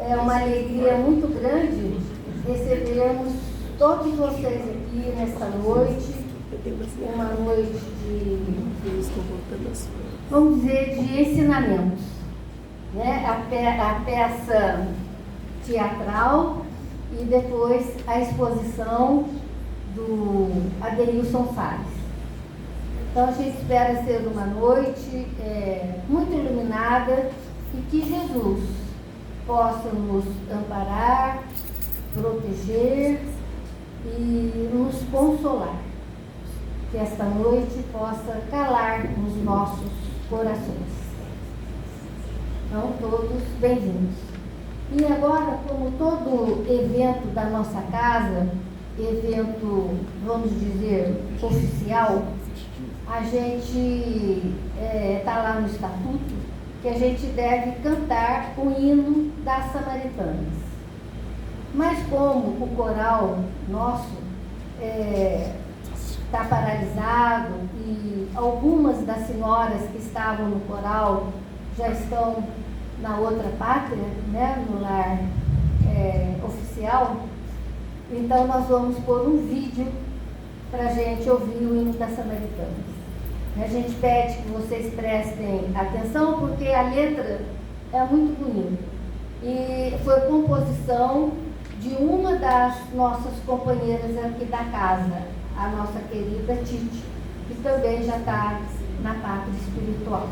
É uma alegria muito grande recebermos todos vocês aqui nesta noite, uma noite de, vamos dizer, de ensinamentos, né? A peça teatral e depois a exposição do Adeilson Salles. Então a gente espera ser uma noite muito iluminada e que Jesus possa nos amparar, proteger e nos consolar. Que esta noite possa calar nos nossos corações. Então, todos bem-vindos. E agora, como todo evento da nossa casa, evento, vamos dizer, oficial, a gente está lá no estatuto que a gente deve cantar o hino das Samaritanas. Mas como o coral nosso está paralisado e algumas das senhoras que estavam no coral já estão na outra pátria, né, no lar oficial, então nós vamos pôr um vídeo para a gente ouvir o hino das Samaritanas. A gente pede que vocês prestem atenção, porque a letra é muito bonita. E foi composição de uma das nossas companheiras aqui da casa, a nossa querida Tite, que também já está na pátria espiritual.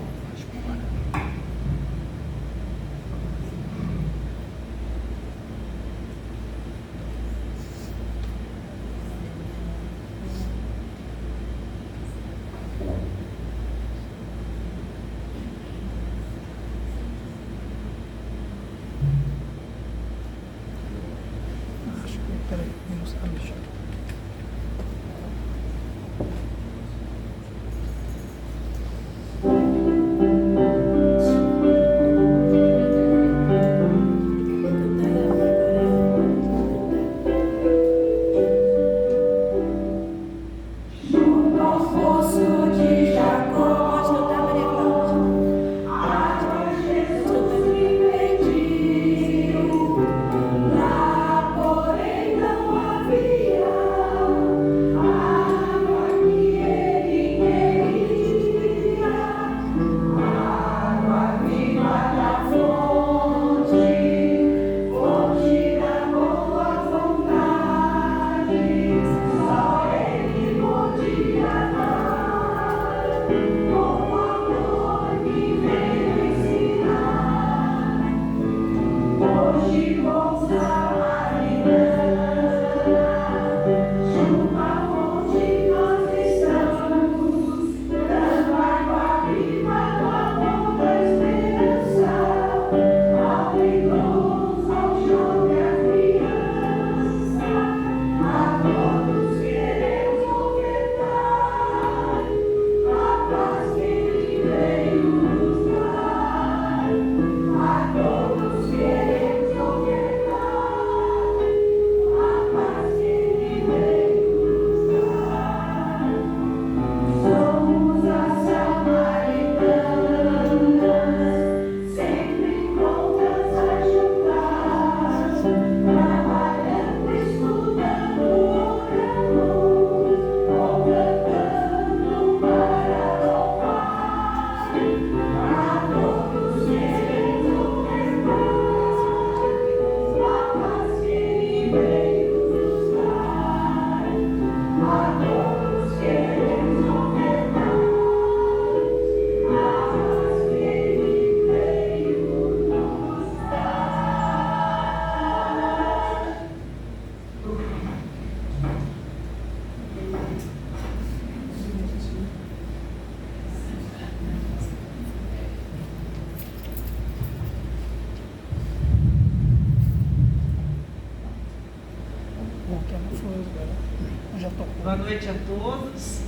Boa noite a todos.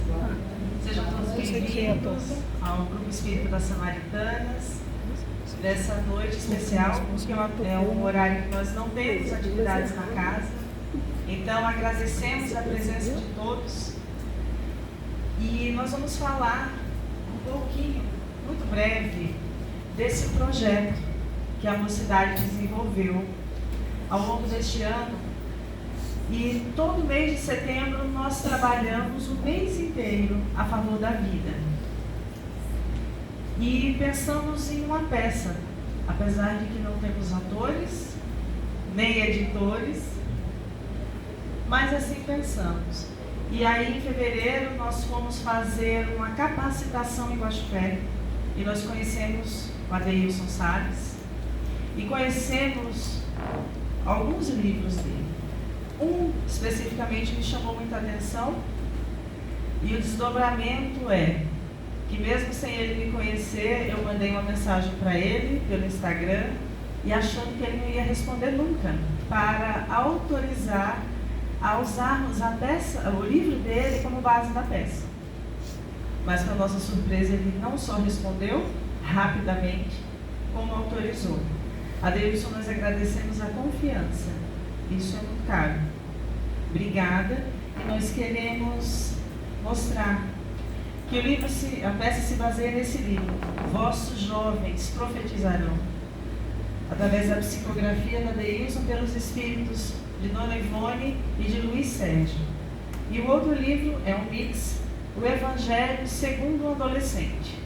Sejam todos bem-vindos ao Grupo Espírita das Samaritanas, dessa noite especial, porque é um horário que nós não temos atividades na casa. Então, agradecemos a presença de todos e nós vamos falar um pouquinho, muito breve, desse projeto que a mocidade desenvolveu ao longo deste ano. E todo mês de setembro nós trabalhamos o mês inteiro a favor da vida. E pensamos em uma peça, apesar de que não temos atores, nem editores, mas assim pensamos. E aí, em fevereiro, nós fomos fazer uma capacitação em Guaxupé, e nós conhecemos o Adeilson Salles, e conhecemos alguns livros dele. Um, especificamente, me chamou muita atenção, e o desdobramento é que mesmo sem ele me conhecer, eu mandei uma mensagem para ele pelo Instagram, e achando que ele não ia responder nunca, para autorizar a usarmos a peça, o livro dele como base da peça. Mas, para nossa surpresa, ele não só respondeu rapidamente, como autorizou. Adeilson, nós agradecemos a confiança. Isso é muito caro. Obrigada. E nós queremos mostrar que o livro, a peça se baseia nesse livro. Vossos jovens profetizarão. Através da psicografia da Adeilson pelos espíritos de Dona Ivone e de Luiz Sérgio. E o outro livro é um mix, o Evangelho segundo o Adolescente.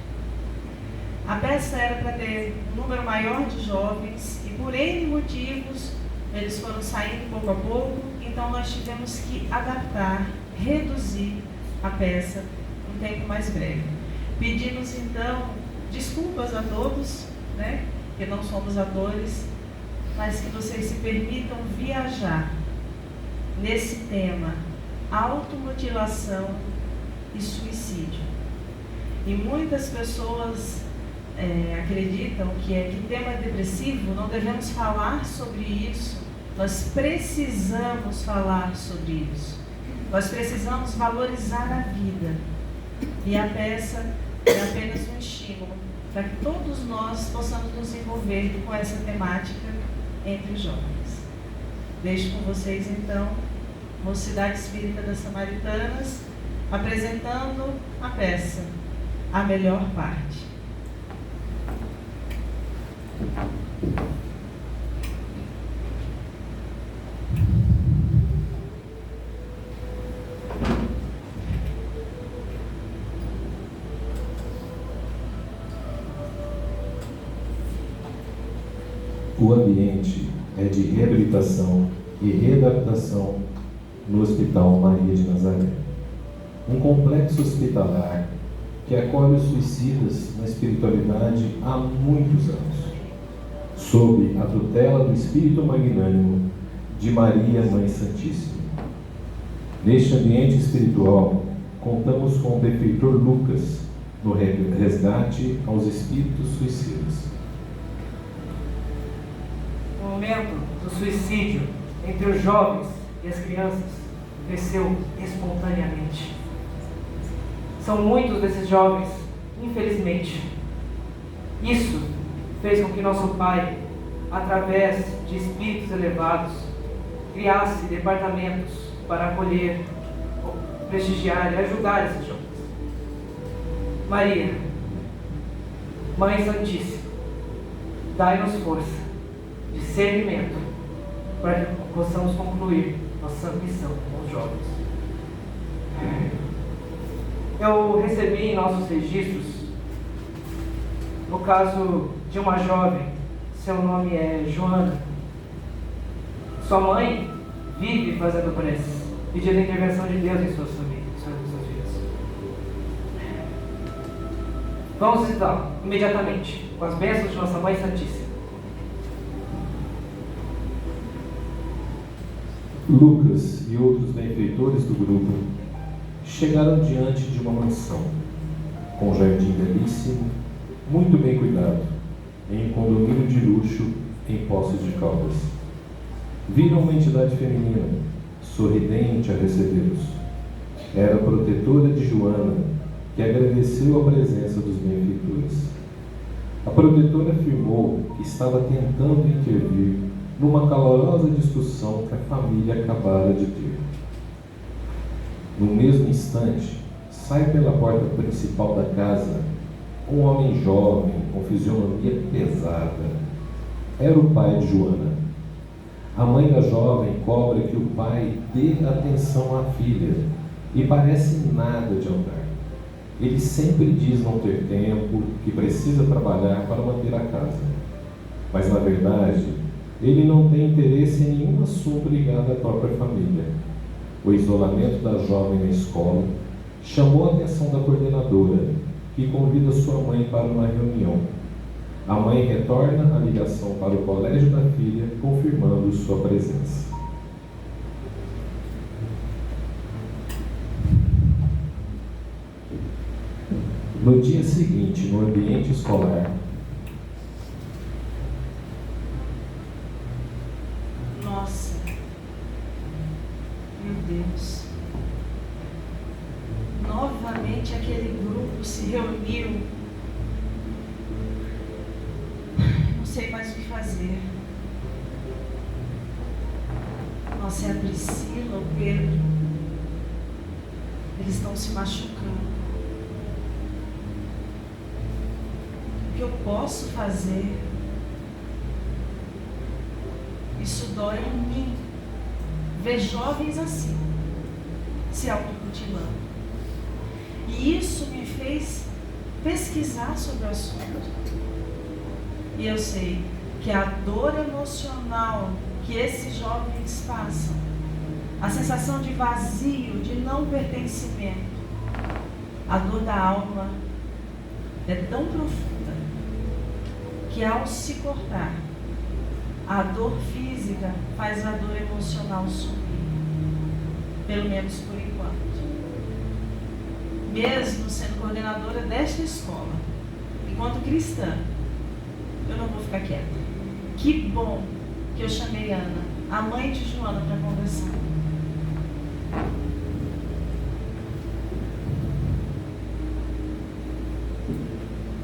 A peça era para ter um número maior de jovens e por N motivos eles foram saindo pouco a pouco, então nós tivemos que adaptar, reduzir a peça em um tempo mais breve. Pedimos então desculpas a todos, né, que não somos atores, mas que vocês se permitam viajar nesse tema, automutilação e suicídio. E muitas pessoas acreditam que tema depressivo não devemos falar sobre isso, nós precisamos falar sobre isso. Nós precisamos valorizar a vida. E a peça é apenas um estímulo para que todos nós possamos nos envolver com essa temática entre os jovens. Deixo com vocês, então, Mocidade Espírita das Samaritanas, apresentando a peça, A Melhor Parte. O ambiente é de reabilitação e readaptação no Hospital Maria de Nazaré, um complexo hospitalar que acolhe os suicidas na espiritualidade há muitos anos, sob a tutela do Espírito Magnânimo de Maria Mãe Santíssima. Neste ambiente espiritual, contamos com o benfeitor Lucas no resgate aos espíritos suicidas. O momento do suicídio entre os jovens e as crianças cresceu espontaneamente. São muitos desses jovens, infelizmente. Isso fez com que nosso Pai, através de espíritos elevados, criasse departamentos para acolher, prestigiar e ajudar esses jovens. Maria, Mãe Santíssima, dai-nos força, discernimento, para que possamos concluir nossa missão com os jovens. Eu recebi em nossos registros o caso de uma jovem, seu nome é Joana. Sua mãe vive fazendo preces, pedindo a intervenção de Deus em suas famílias, em suas vidas. Vamos então, imediatamente, com as bênçãos de nossa Mãe Santíssima. Lucas e outros benfeitores do grupo chegaram diante de uma mansão, com um jardim belíssimo, muito bem cuidado, em um condomínio de luxo em Poços de Caldas. Viram uma entidade feminina, sorridente a recebê-los. Era a protetora de Joana, que agradeceu a presença dos benfeitores. A protetora afirmou que estava tentando intervir numa calorosa discussão que a família acabara de ter. No mesmo instante, sai pela porta principal da casa um homem jovem com fisionomia pesada, era o pai de Joana. A mãe da jovem cobra que o pai dê atenção à filha e parece nada adiantar. Ele sempre diz não ter tempo, que precisa trabalhar para manter a casa. Mas, na verdade, ele não tem interesse em nenhum assunto ligado à própria família. O isolamento da jovem na escola chamou a atenção da coordenadora, que convida sua mãe para uma reunião. A mãe retorna a ligação para o colégio da filha, confirmando sua presença. No dia seguinte, no ambiente escolar, nossa, meu Deus, novamente aquele grupo se reuniu. Não sei mais o que fazer. Nossa, é a Priscila, o Pedro, eles estão se machucando. O que eu posso fazer? Isso dói em mim, ver jovens assim, se automutilando. E isso me fez pesquisar sobre o assunto. E eu sei que a dor emocional que esses jovens passam, a sensação de vazio, de não pertencimento, a dor da alma é tão profunda que ao se cortar, a dor física faz a dor emocional sumir, pelo menos por enquanto. Mesmo sendo coordenadora desta escola, enquanto cristã, eu não vou ficar quieta. Que bom que eu chamei Ana, a mãe de Joana, para conversar.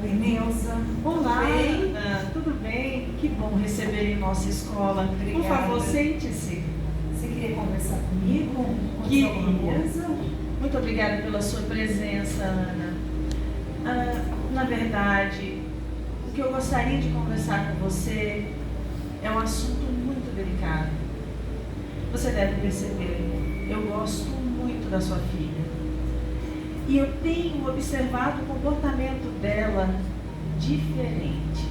Oi, Neuza. Olá, Ana. Tudo bem? Que bom receber em nossa escola. Obrigada. Por favor, sente-se. Você queria conversar comigo? Queria. Alguma coisa? Muito obrigada pela sua presença, Ana. Na verdade, o que eu gostaria de conversar com você é um assunto muito delicado. Você deve perceber, eu gosto muito da sua filha. E eu tenho observado o comportamento dela diferente.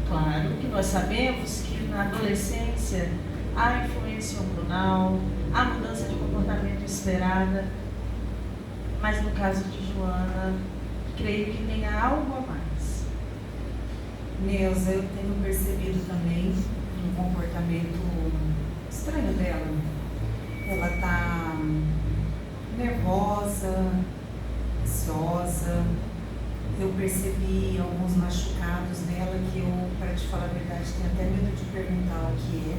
Claro que nós sabemos que na adolescência há influência hormonal, há mudança de comportamento esperada, mas no caso de Joana, creio que tenha algo a mais. Neuza, eu tenho percebido também um comportamento estranho dela. Ela está nervosa, ansiosa. Eu percebi alguns machucados nela que eu, para te falar a verdade, tenho até medo de perguntar o que é.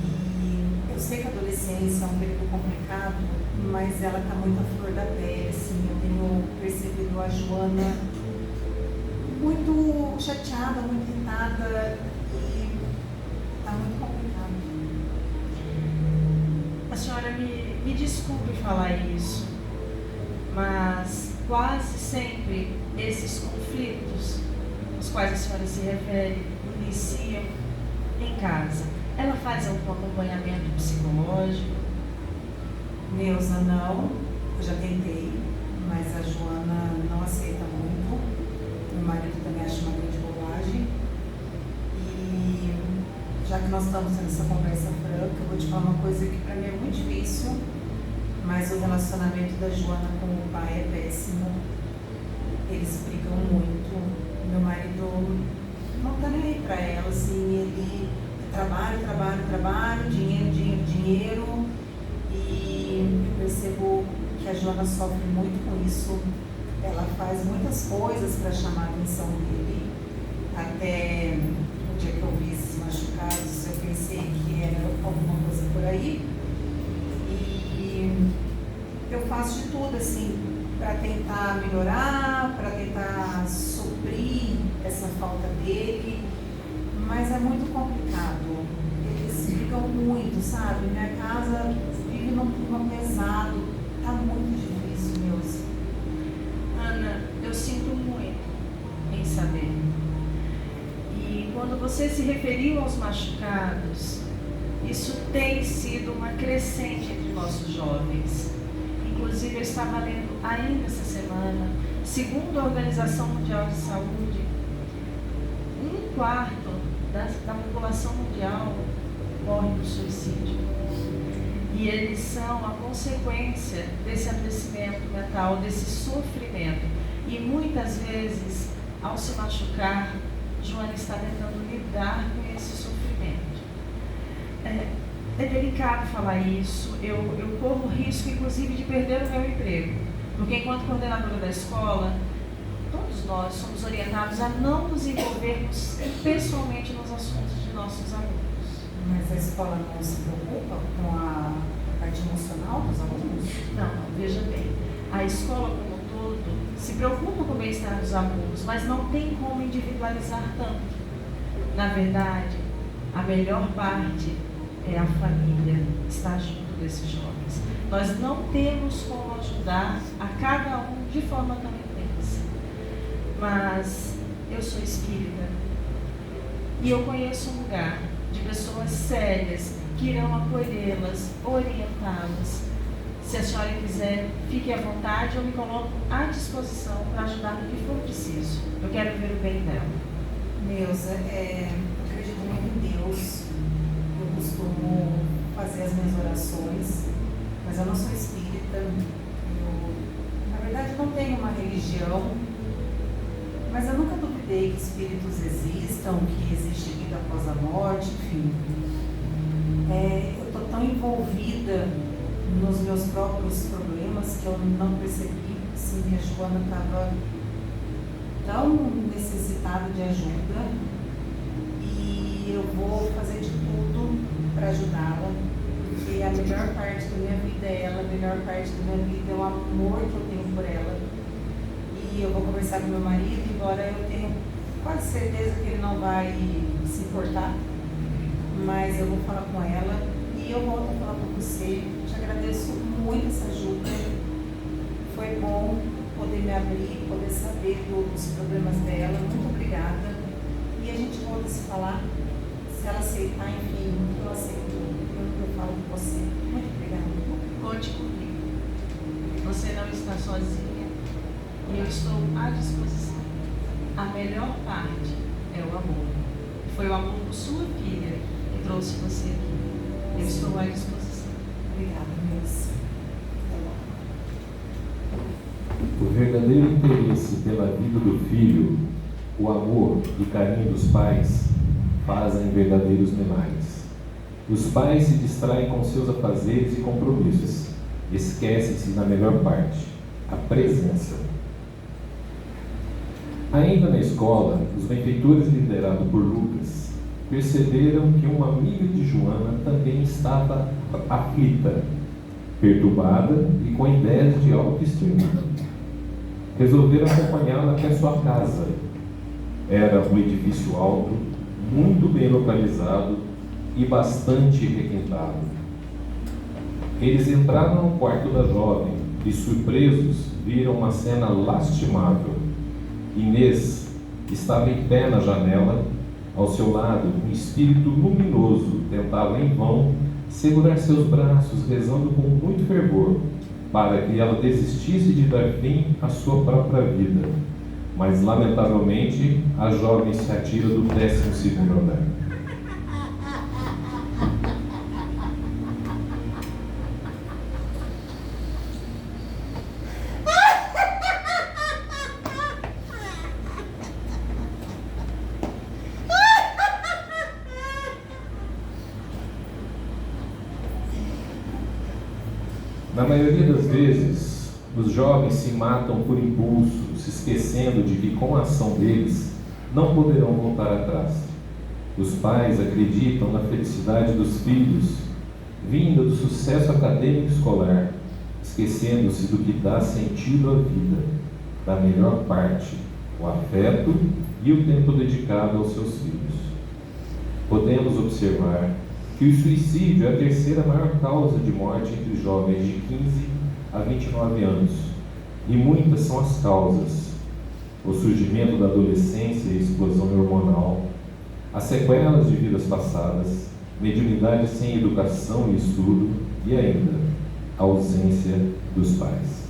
E eu sei que a adolescência é um período complicado, mas ela está muito à flor da pele, assim. Eu tenho percebido a Joana muito chateada, muito irritada e está muito complicado. A senhora me desculpe falar isso, mas quase sempre esses conflitos aos quais a senhora se refere iniciam em casa. Ela faz algum acompanhamento psicológico? Neuza, não. Eu já tentei, mas a Joana não aceita muito. Meu marido também acha uma grande bobagem. E já que nós estamos tendo essa conversa franca, eu vou te falar uma coisa que para mim é muito difícil, mas o relacionamento da Joana com o pai é péssimo. Eles brigam muito. Meu marido não tá nem aí pra ela, assim, ele trabalho, dinheiro. E eu percebo que a Joana sofre muito com isso. Ela faz muitas coisas para chamar a atenção dele. Até o dia que eu vi esses machucados, eu pensei que era alguma coisa por aí. E eu faço de tudo, assim, para tentar melhorar, para tentar suprir essa falta dele, mas é muito complicado. Eles brigam muito, sabe? Minha casa vive num clima pesado, tá muito difícil, Neuza. Ana, eu sinto muito em saber. E E quando você se referiu aos machucados, isso tem sido uma crescente entre nossos jovens. Inclusive, eu estava lendo ainda essa semana, segundo a Organização Mundial de Saúde, 1/4 da população mundial morre por suicídio. E eles são a consequência desse adoecimento mental, desse sofrimento. E muitas vezes, ao se machucar, Joana está tentando lidar com esse sofrimento. É delicado falar isso. Eu corro risco, inclusive, de perder o meu emprego. Porque enquanto coordenadora da escola, todos nós somos orientados a não nos envolvermos pessoalmente nos assuntos de nossos alunos. Mas a escola não se preocupa com a parte emocional dos alunos? Não, veja bem. A escola como um todo se preocupa com o bem-estar dos alunos, mas não tem como individualizar tanto. Na verdade, a melhor parte é a família estar junto desses jovens. Nós não temos como ajudar a cada um de forma tão intensa. Mas eu sou espírita e eu conheço um lugar de pessoas sérias que irão acolhê-las, orientá-las. Se a senhora quiser, fique à vontade, eu me coloco à disposição para ajudar no que for preciso. Eu quero ver o bem dela. Neuza, eu acredito muito em Deus. Eu costumo fazer as minhas orações, mas eu não sou espírita. Na verdade, não tenho uma religião, mas eu nunca duvidei que espíritos existam, que existe vida após a morte, enfim. Eu estou tão envolvida nos meus próprios problemas que eu não percebi se minha Joana estava tão necessitada de ajuda, e eu vou fazer de tudo para ajudá-la, porque a melhor parte da minha vida é ela, a melhor parte da minha vida é o amor que eu tenho por ela. E eu vou conversar com meu marido, embora eu tenha quase certeza que ele não vai se importar, mas eu vou falar com ela e eu volto a falar com você. Te agradeço muito essa ajuda. Foi bom poder me abrir, poder saber dos problemas dela. Muito obrigada. E a gente volta a se falar. Se ela aceitar, enfim, eu aceito. Eu falo com você. Muito obrigada. Conte comigo. Você não está sozinha e eu estou à disposição. A melhor parte é o amor. Foi o amor por sua filha que trouxe você aqui. Eu estou à disposição. Obrigada, Deus. O verdadeiro interesse pela vida do filho, o amor e carinho dos pais, fazem verdadeiros milagres. Os pais se distraem com seus afazeres e compromissos, esquecem-se da melhor parte, a presença. Ainda na escola, os benfeitores liderados por Lucas perceberam que uma amiga de Joana também estava aflita, perturbada e com ideias de autoextermínio. Resolveram acompanhá-la até sua casa. Era um edifício alto, muito bem localizado e bastante requintado. Eles entraram no quarto da jovem e, surpresos, viram uma cena lastimável. Inês estava em pé na janela. Ao seu lado, um espírito luminoso tentava em vão segurar seus braços, rezando com muito fervor para que ela desistisse de dar fim à sua própria vida. Mas, lamentavelmente, a jovem se atira do 12º andar. Na maioria das vezes, os jovens se matam por impulso, se esquecendo de que com a ação deles não poderão voltar atrás. Os pais acreditam na felicidade dos filhos, vinda do sucesso acadêmico e escolar, esquecendo-se do que dá sentido à vida, da melhor parte, o afeto e o tempo dedicado aos seus filhos. Podemos observar que o suicídio é a terceira maior causa de morte entre jovens de 15 a 29 anos, e muitas são as causas: o surgimento da adolescência e a explosão hormonal, as sequelas de vidas passadas, mediunidade sem educação e estudo e ainda a ausência dos pais.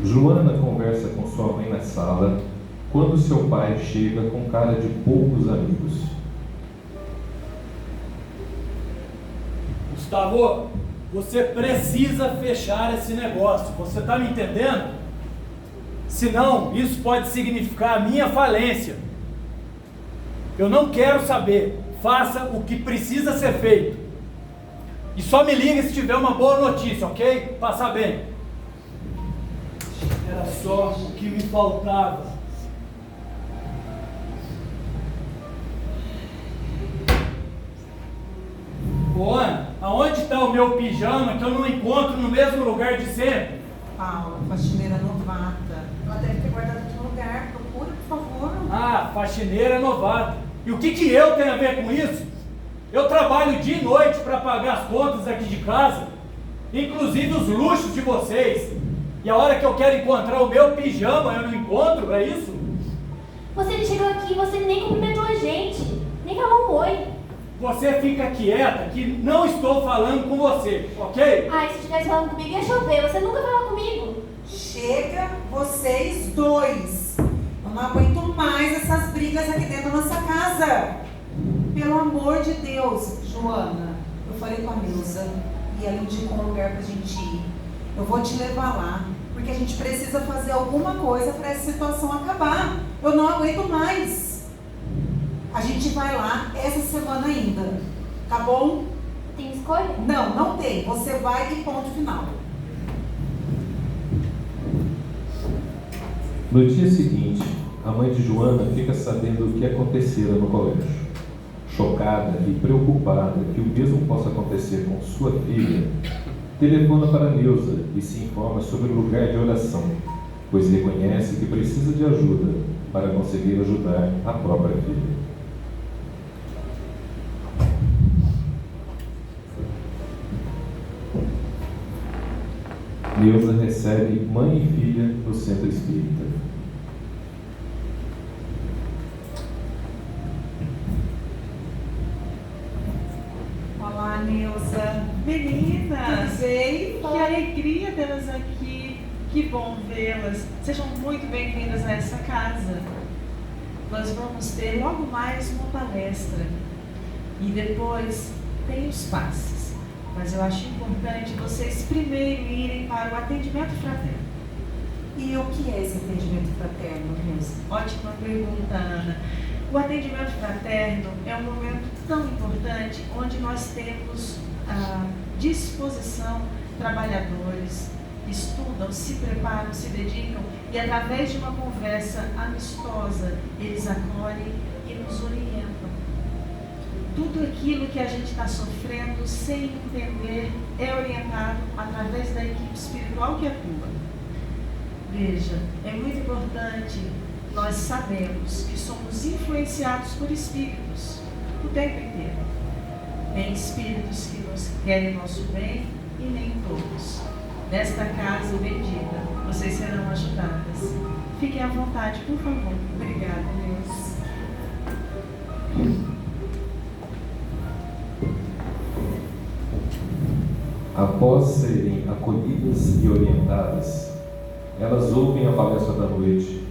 Joana conversa com sua mãe na sala quando seu pai chega com cara de poucos amigos. Gustavo, você precisa fechar esse negócio, você está me entendendo? Senão, isso pode significar a minha falência. Eu não quero saber, faça o que precisa ser feito. E só me liga se tiver uma boa notícia, ok? Passar bem. Era só o que me faltava. Ô Ana, aonde está o meu pijama que eu não encontro no mesmo lugar de sempre? Paula, faxineira novata. Ela deve ter guardado em outro lugar. Procura, por favor. Ah, faxineira novata. E o que eu tenho a ver com isso? Eu trabalho dia e noite para pagar as contas aqui de casa, inclusive os luxos de vocês. E a hora que eu quero encontrar o meu pijama, eu não encontro, é isso? Você chegou aqui e você nem cumprimentou a gente, nem falou um oi. Você fica quieta que não estou falando com você, ok? Ai, se estivesse falando comigo ia chover, você nunca falou comigo. Chega, vocês dois. Eu não aguento mais essas brigas aqui dentro da nossa casa. Pelo amor de Deus, Joana, eu falei com a Neuza e ela indicou um lugar pra gente ir. Eu vou te levar lá, porque a gente precisa fazer alguma coisa para essa situação acabar. Eu não aguento mais. A gente vai lá essa semana ainda, tá bom? Tem escolha? Não, não tem. Você vai e ponto final. No dia seguinte, a mãe de Joana fica sabendo o que acontecera no colégio. Chocada e preocupada que o mesmo possa acontecer com sua filha, telefona para Neuza e se informa sobre o lugar de oração, pois reconhece que precisa de ajuda para conseguir ajudar a própria filha. Neuza recebe mãe e filha no centro espírita. Olá, Neuza. Meninas, que alegria tê-las aqui. Que bom vê-las. Sejam muito bem-vindas a essa casa. Nós vamos ter logo mais uma palestra. E depois tem os passes. Mas eu acho importante vocês primeiro irem para o atendimento fraterno. E o que é esse atendimento fraterno, Neuza? Ótima pergunta, Ana. O atendimento fraterno é um momento tão importante onde nós temos à disposição trabalhadores que estudam, se preparam, se dedicam e através de uma conversa amistosa eles acolhem e nos orientam. Tudo aquilo que a gente está sofrendo sem entender é orientado através da equipe espiritual que atua. Veja, é muito importante nós sabemos que somos influenciados por espíritos o tempo inteiro. Tem espíritos que nos querem nosso bem e nem todos. Nesta casa bendita, vocês serão ajudadas. Fiquem à vontade, por favor. Obrigada, Deus. Após serem acolhidas e orientadas, elas ouvem a palestra da noite,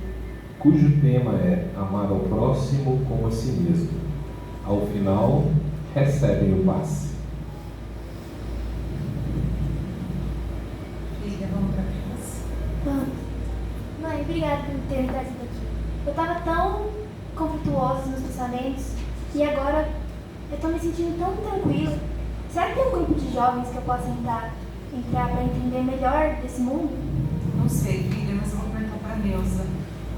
cujo tema é amar ao próximo como a si mesmo. Ao final, recebem o passe. Filha, vamos para casa. Vamos. Mãe, obrigada por ter me trazido aqui. Eu estava tão conflituosa nos pensamentos e agora eu estou me sentindo tão tranquila. Será que tem um grupo de jovens que eu possa entrar para entender melhor desse mundo? Não sei, filha, mas eu vou perguntar para a Neuza.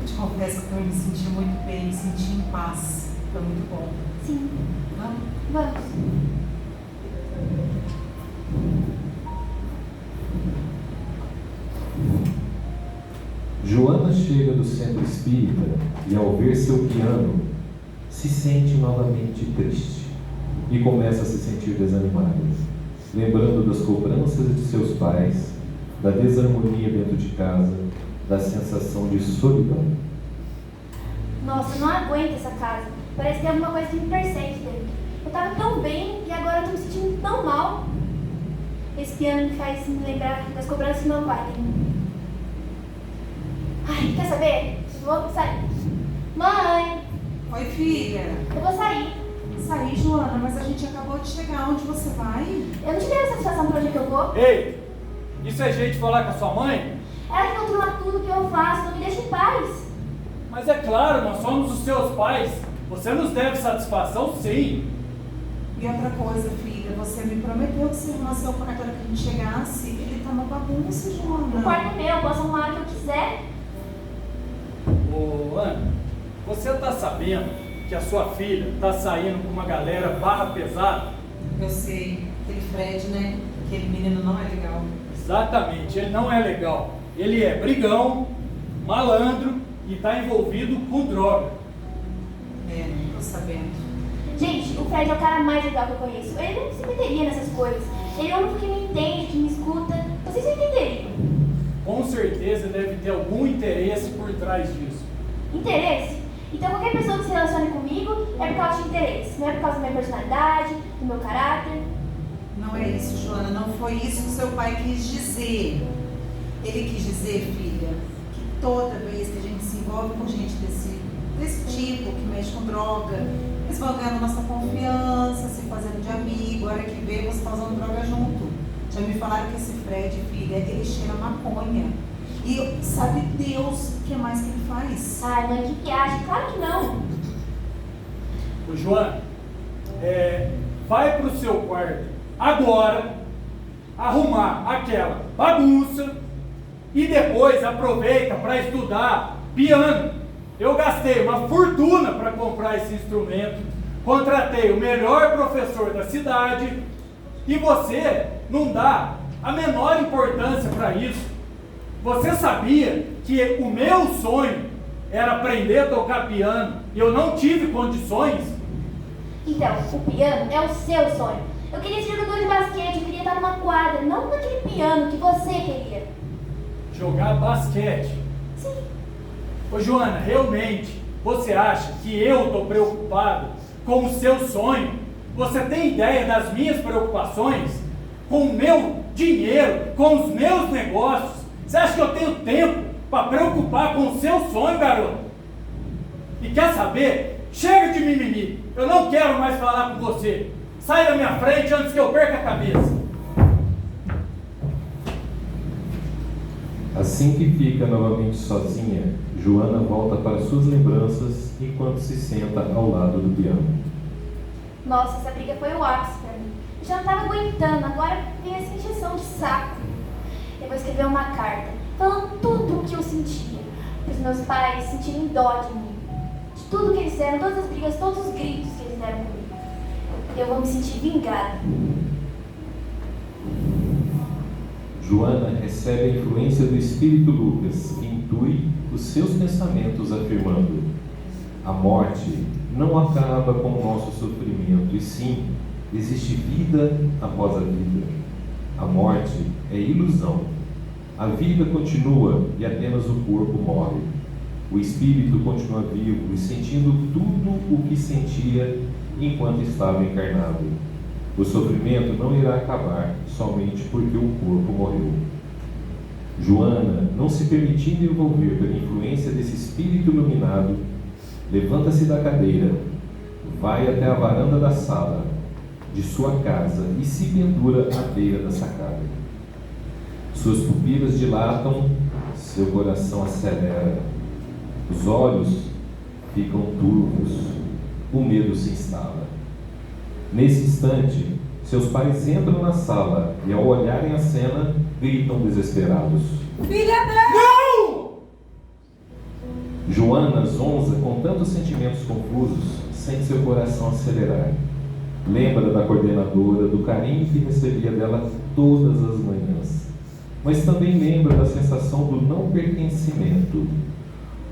Eu te confesso que eu me senti muito bem, me senti em paz. Foi muito bom. Sim. Vamos? Vamos. Joana chega do centro espírita e, ao ver seu piano, se sente novamente triste. e começa a se sentir desanimada, lembrando das cobranças de seus pais, da desarmonia dentro de casa, da sensação de solidão. Nossa, eu não aguento essa casa. Parece que tem alguma coisa que me persegue dentro. Eu tava tão bem e agora eu tô me sentindo tão mal. Esse piano me faz me lembrar das cobranças do meu pai. Ai, quer saber? Vou sair. Mãe, Oi, filha. eu vou sair. Saí, Joana, mas a gente acabou de chegar. Onde você vai? Eu não te dei satisfação pra onde que eu vou. Ei, isso é jeito de falar com a sua mãe? Ela que controla tudo que eu faço, não me deixa em paz. Mas é claro, nós somos os seus pais. Você nos deve satisfação, sim. E outra coisa, filha, você me prometeu que se arrumasse o quarto na hora que a gente chegasse. Ele tá uma bagunça, Joana. O quarto é meu, eu posso arrumar o que eu quiser. Ô, Ana, você tá sabendo que a sua filha tá saindo com uma galera barra pesada? Eu sei. Aquele Fred, né? Aquele menino não é legal. Exatamente, ele não é legal. Ele é brigão, malandro e tá envolvido com droga. É, não tô sabendo. Gente, o Fred é o cara mais legal que eu conheço. Ele não se meteria nessas coisas. Ele é o único que me entende, que me escuta. Vocês entenderiam. Com certeza deve ter algum interesse por trás disso. Interesse? Então qualquer pessoa que se relacione comigo é por causa de interesse. Não é por causa da minha personalidade, do meu caráter. Não é isso, Joana. Não foi isso que seu pai quis dizer. Ele quis dizer, filha, que toda vez que a gente se envolve com gente desse tipo, que mexe com droga, eles vão ganhando nossa confiança, se fazendo de amigo, a hora que vê, você tá usando droga junto. Já me falaram que esse Fred, filha, ele cheira maconha. E sabe Deus o que mais que ele faz? Ai, mãe, que acha? Claro que não. Ô, Joana, vai pro seu quarto agora arrumar aquela bagunça e depois aproveita para estudar piano. Eu gastei uma fortuna para comprar esse instrumento, contratei o melhor professor da cidade e você não dá a menor importância para isso. Você sabia que o meu sonho era aprender a tocar piano e eu não tive condições? Então, o piano é o seu sonho. Eu queria ser jogador de basquete, eu queria estar numa quadra, não naquele piano que você queria. Jogar basquete? Sim. Ô Joana, realmente, você acha que eu estou preocupado com o seu sonho? Você tem ideia das minhas preocupações? Com o meu dinheiro, com os meus negócios? Você acha que eu tenho tempo para preocupar com o seu sonho, garoto? E quer saber? Chega de mimimi. Eu não quero mais falar com você. Sai da minha frente antes que eu perca a cabeça. Assim que fica novamente sozinha, Joana volta para suas lembranças enquanto se senta ao lado do piano. Nossa, essa briga foi o ápice pra mim. Eu já não estava aguentando, agora vem essa injeção de saco. Eu vou escrever uma carta, falando tudo o que eu sentia, para os meus pais sentirem dó de mim. De tudo que eles fizeram, todas as brigas, todos os gritos que eles deram comigo. Eu vou me sentir vingada. Joana recebe a influência do Espírito Lucas, que intui os seus pensamentos afirmando: a morte não acaba com o nosso sofrimento, e sim, existe vida após a vida. A morte é ilusão. A vida continua e apenas o corpo morre. O espírito continua vivo e sentindo tudo o que sentia enquanto estava encarnado. O sofrimento não irá acabar somente porque o corpo morreu. Joana, não se permitindo envolver pela influência desse espírito iluminado, levanta-se da cadeira, vai até a varanda da sala de sua casa e se pendura à beira da sacada. Suas pupilas dilatam, seu coração acelera, os olhos ficam turvos, o medo se instala. Nesse instante, seus pais entram na sala e, ao olharem a cena, gritam desesperados: Filha dela! Não! Joana, zonza, com tantos sentimentos confusos, sente seu coração acelerar. Lembra da coordenadora, do carinho que recebia dela todas as manhãs. Mas também lembra da sensação do não pertencimento,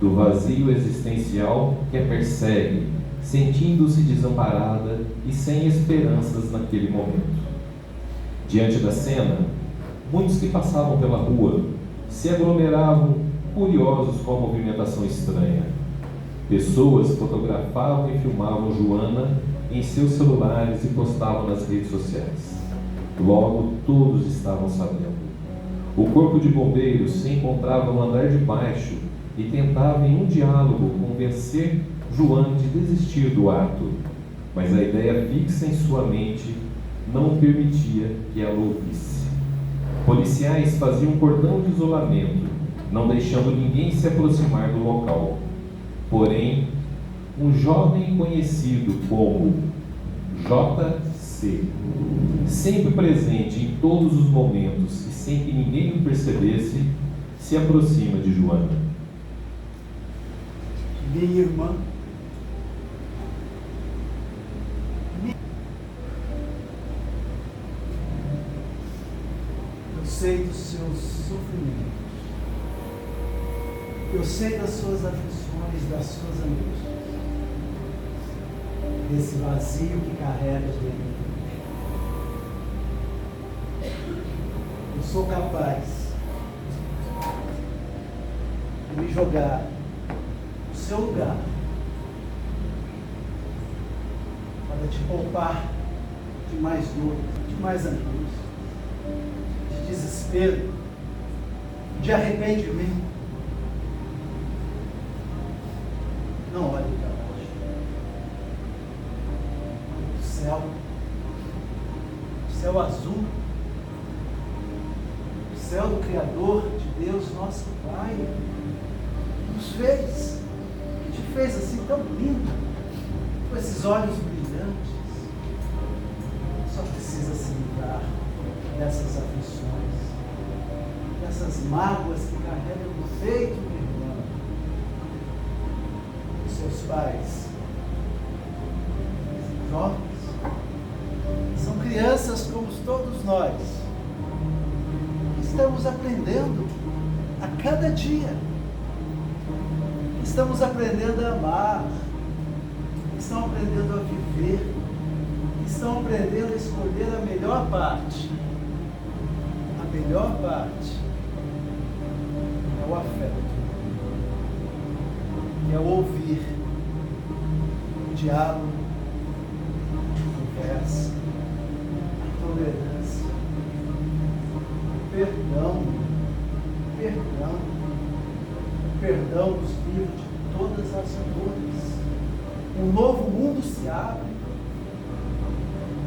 do vazio existencial que a persegue, sentindo-se desamparada e sem esperanças naquele momento. Diante da cena, muitos que passavam pela rua se aglomeravam, curiosos com a movimentação estranha. Pessoas fotografavam e filmavam Joana em seus celulares e postavam nas redes sociais. Logo, todos estavam sabendo. O corpo de bombeiros se encontrava no andar de baixo e tentava em um diálogo convencer Joana de desistir do ato, mas a ideia fixa em sua mente não permitia que ela ouvisse. Policiais faziam um cordão de isolamento, não deixando ninguém se aproximar do local. Porém, um jovem conhecido como JC, sempre presente em todos os momentos e sem que ninguém o percebesse, se aproxima de Joana. Minha irmã, eu sei dos seus sofrimentos, eu sei das suas aflições, das suas angústias, desse vazio que carregas dentro. Eu sou capaz de me jogar no seu lugar para te poupar de mais dor, de mais angústia, de desespero, de arrependimento. Não olhe para baixo. Olhe para o céu azul, o céu do Criador, de Deus, nosso Pai, que nos fez, que te fez assim tão lindo, com esses olhos brilhantes. Só precisa se livrar dessas aflições, dessas mágoas que carrega no peito, minha irmã. Os seus pais, jovens, são crianças como todos nós, que estamos aprendendo a cada dia, estamos aprendendo a amar, estão aprendendo a viver, estão aprendendo a escolher a melhor parte. A melhor parte é o afeto, que é o ouvir, o diálogo, a conversa, a tolerância, o perdão, o perdão nos livra de todas as dores. Um novo mundo se abre,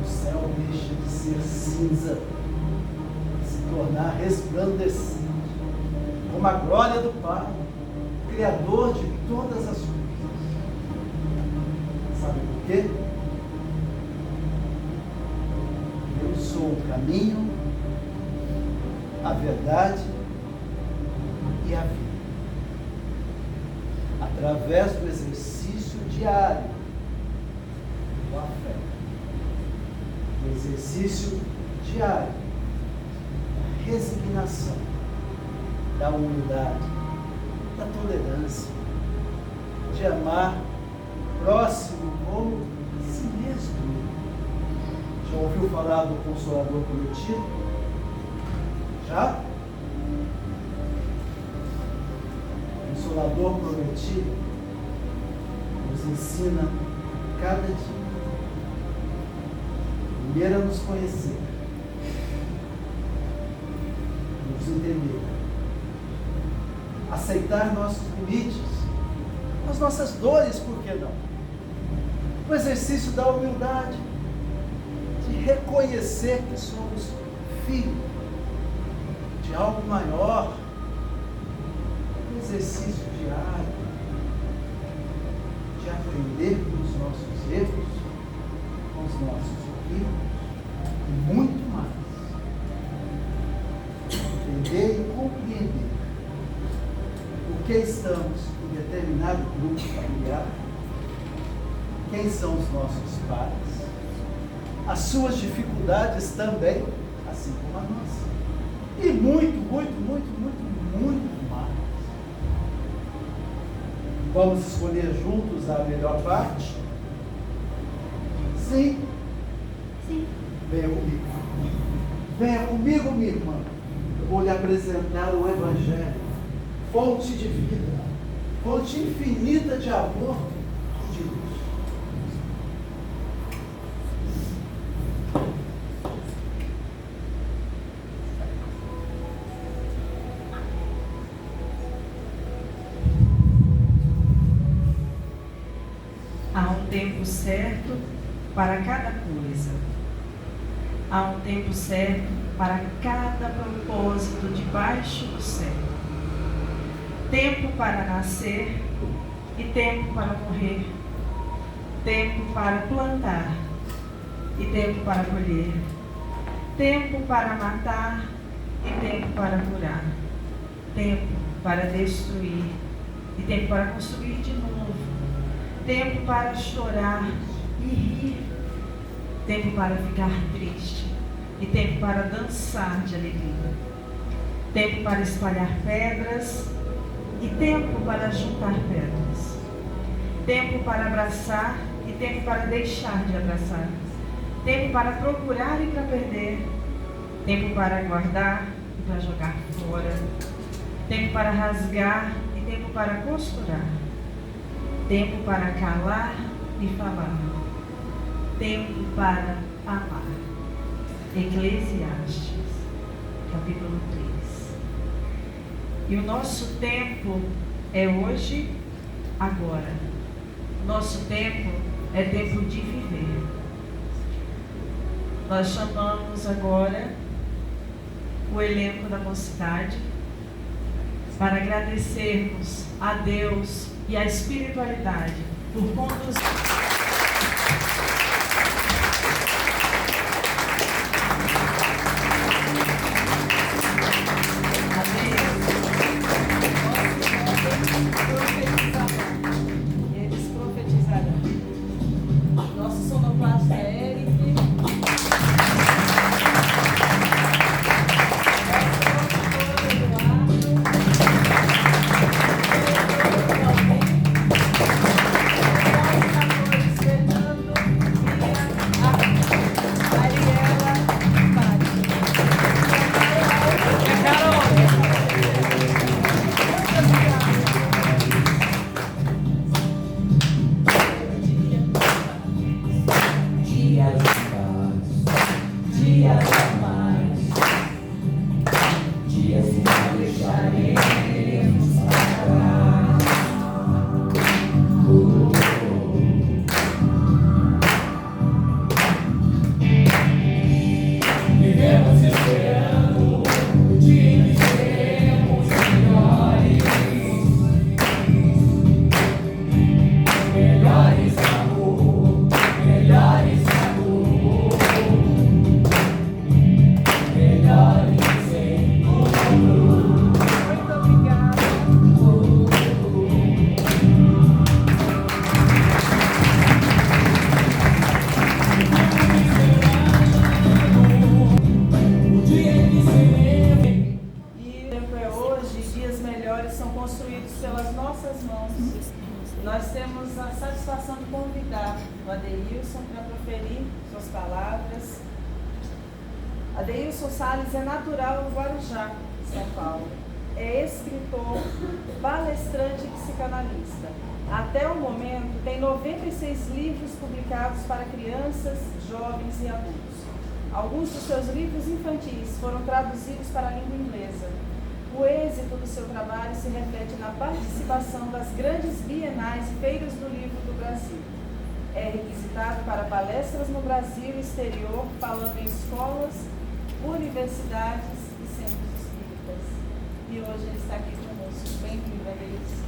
o céu deixa de ser cinza, se tornar resplandecente, como a glória do Pai, Criador de todas as coisas. Sabe por quê? Eu sou o caminho, a verdade e a vida. Através do exercício diário do afeto, do exercício diário da resignação, da humildade, da tolerância, de amar o próximo como si mesmo. Já ouviu falar do Consolador Prometido? Já? O Consolador Prometido nos ensina cada dia, primeiro a nos conhecer, nos entender, aceitar nossos limites, as nossas dores, por que não? O exercício da humildade, de reconhecer que somos filhos de algo maior, o exercício diário, de aprender com os nossos erros, com os nossos erros, e muito mais. Entender e compreender por que estamos em determinado grupo familiar, quem são os nossos pais, as suas dificuldades também, assim como a nossa. E muito mais. Vamos escolher juntos a melhor parte? Sim? Sim. Venha comigo. Venha comigo, minha irmã. Eu vou lhe apresentar o Evangelho, fonte de vida, fonte infinita de amor de Deus. Há um tempo certo para cada coisa. Há um tempo certo para cada propósito debaixo do céu. Tempo para nascer e tempo para morrer. Tempo para plantar e tempo para colher. Tempo para matar e tempo para curar. Tempo para destruir e tempo para construir de novo. Tempo para chorar e rir. Tempo para ficar triste e tempo para dançar de alegria. Tempo para espalhar pedras e tempo para juntar pedras. Tempo para abraçar e tempo para deixar de abraçar. Tempo para procurar e para perder. Tempo para guardar e para jogar fora. Tempo para rasgar e tempo para costurar. Tempo para calar e falar. Tempo para amar. Eclesiastes, capítulo 3. E o nosso tempo é hoje, agora. Nosso tempo é tempo de viver. Nós chamamos agora o elenco da mocidade para agradecermos a Deus e a espiritualidade por conduzir. Eles profetizarão. Nosso sonoplasta é Eric. Nós temos a satisfação de convidar o Adeilson para proferir suas palavras. Adeilson Salles é natural do Guarujá, São Paulo. É escritor, palestrante e psicanalista. Até o momento, tem 96 livros publicados para crianças, jovens e adultos. Alguns dos seus livros infantis foram traduzidos para a língua inglesa. O êxito do seu trabalho se reflete na participação das grandes bienais e feiras do livro do Brasil. É requisitado para palestras no Brasil e exterior, falando em escolas, universidades e centros espíritas. E hoje ele está aqui conosco. Bem-vindo, Adeilson.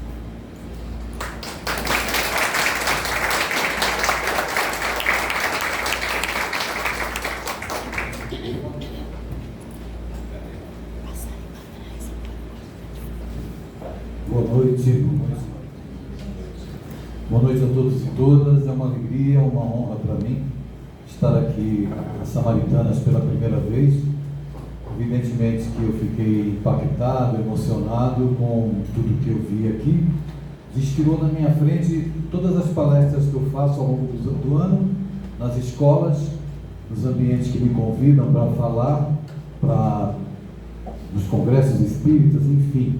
Boa noite a todos e todas. É uma alegria, uma honra para mim estar aqui na Samaritanas pela primeira vez. Evidentemente que eu fiquei impactado, emocionado com tudo que eu vi aqui. Desfilou na minha frente todas as palestras que eu faço ao longo do ano nas escolas, nos ambientes que me convidam para falar, nos congressos espíritas, enfim.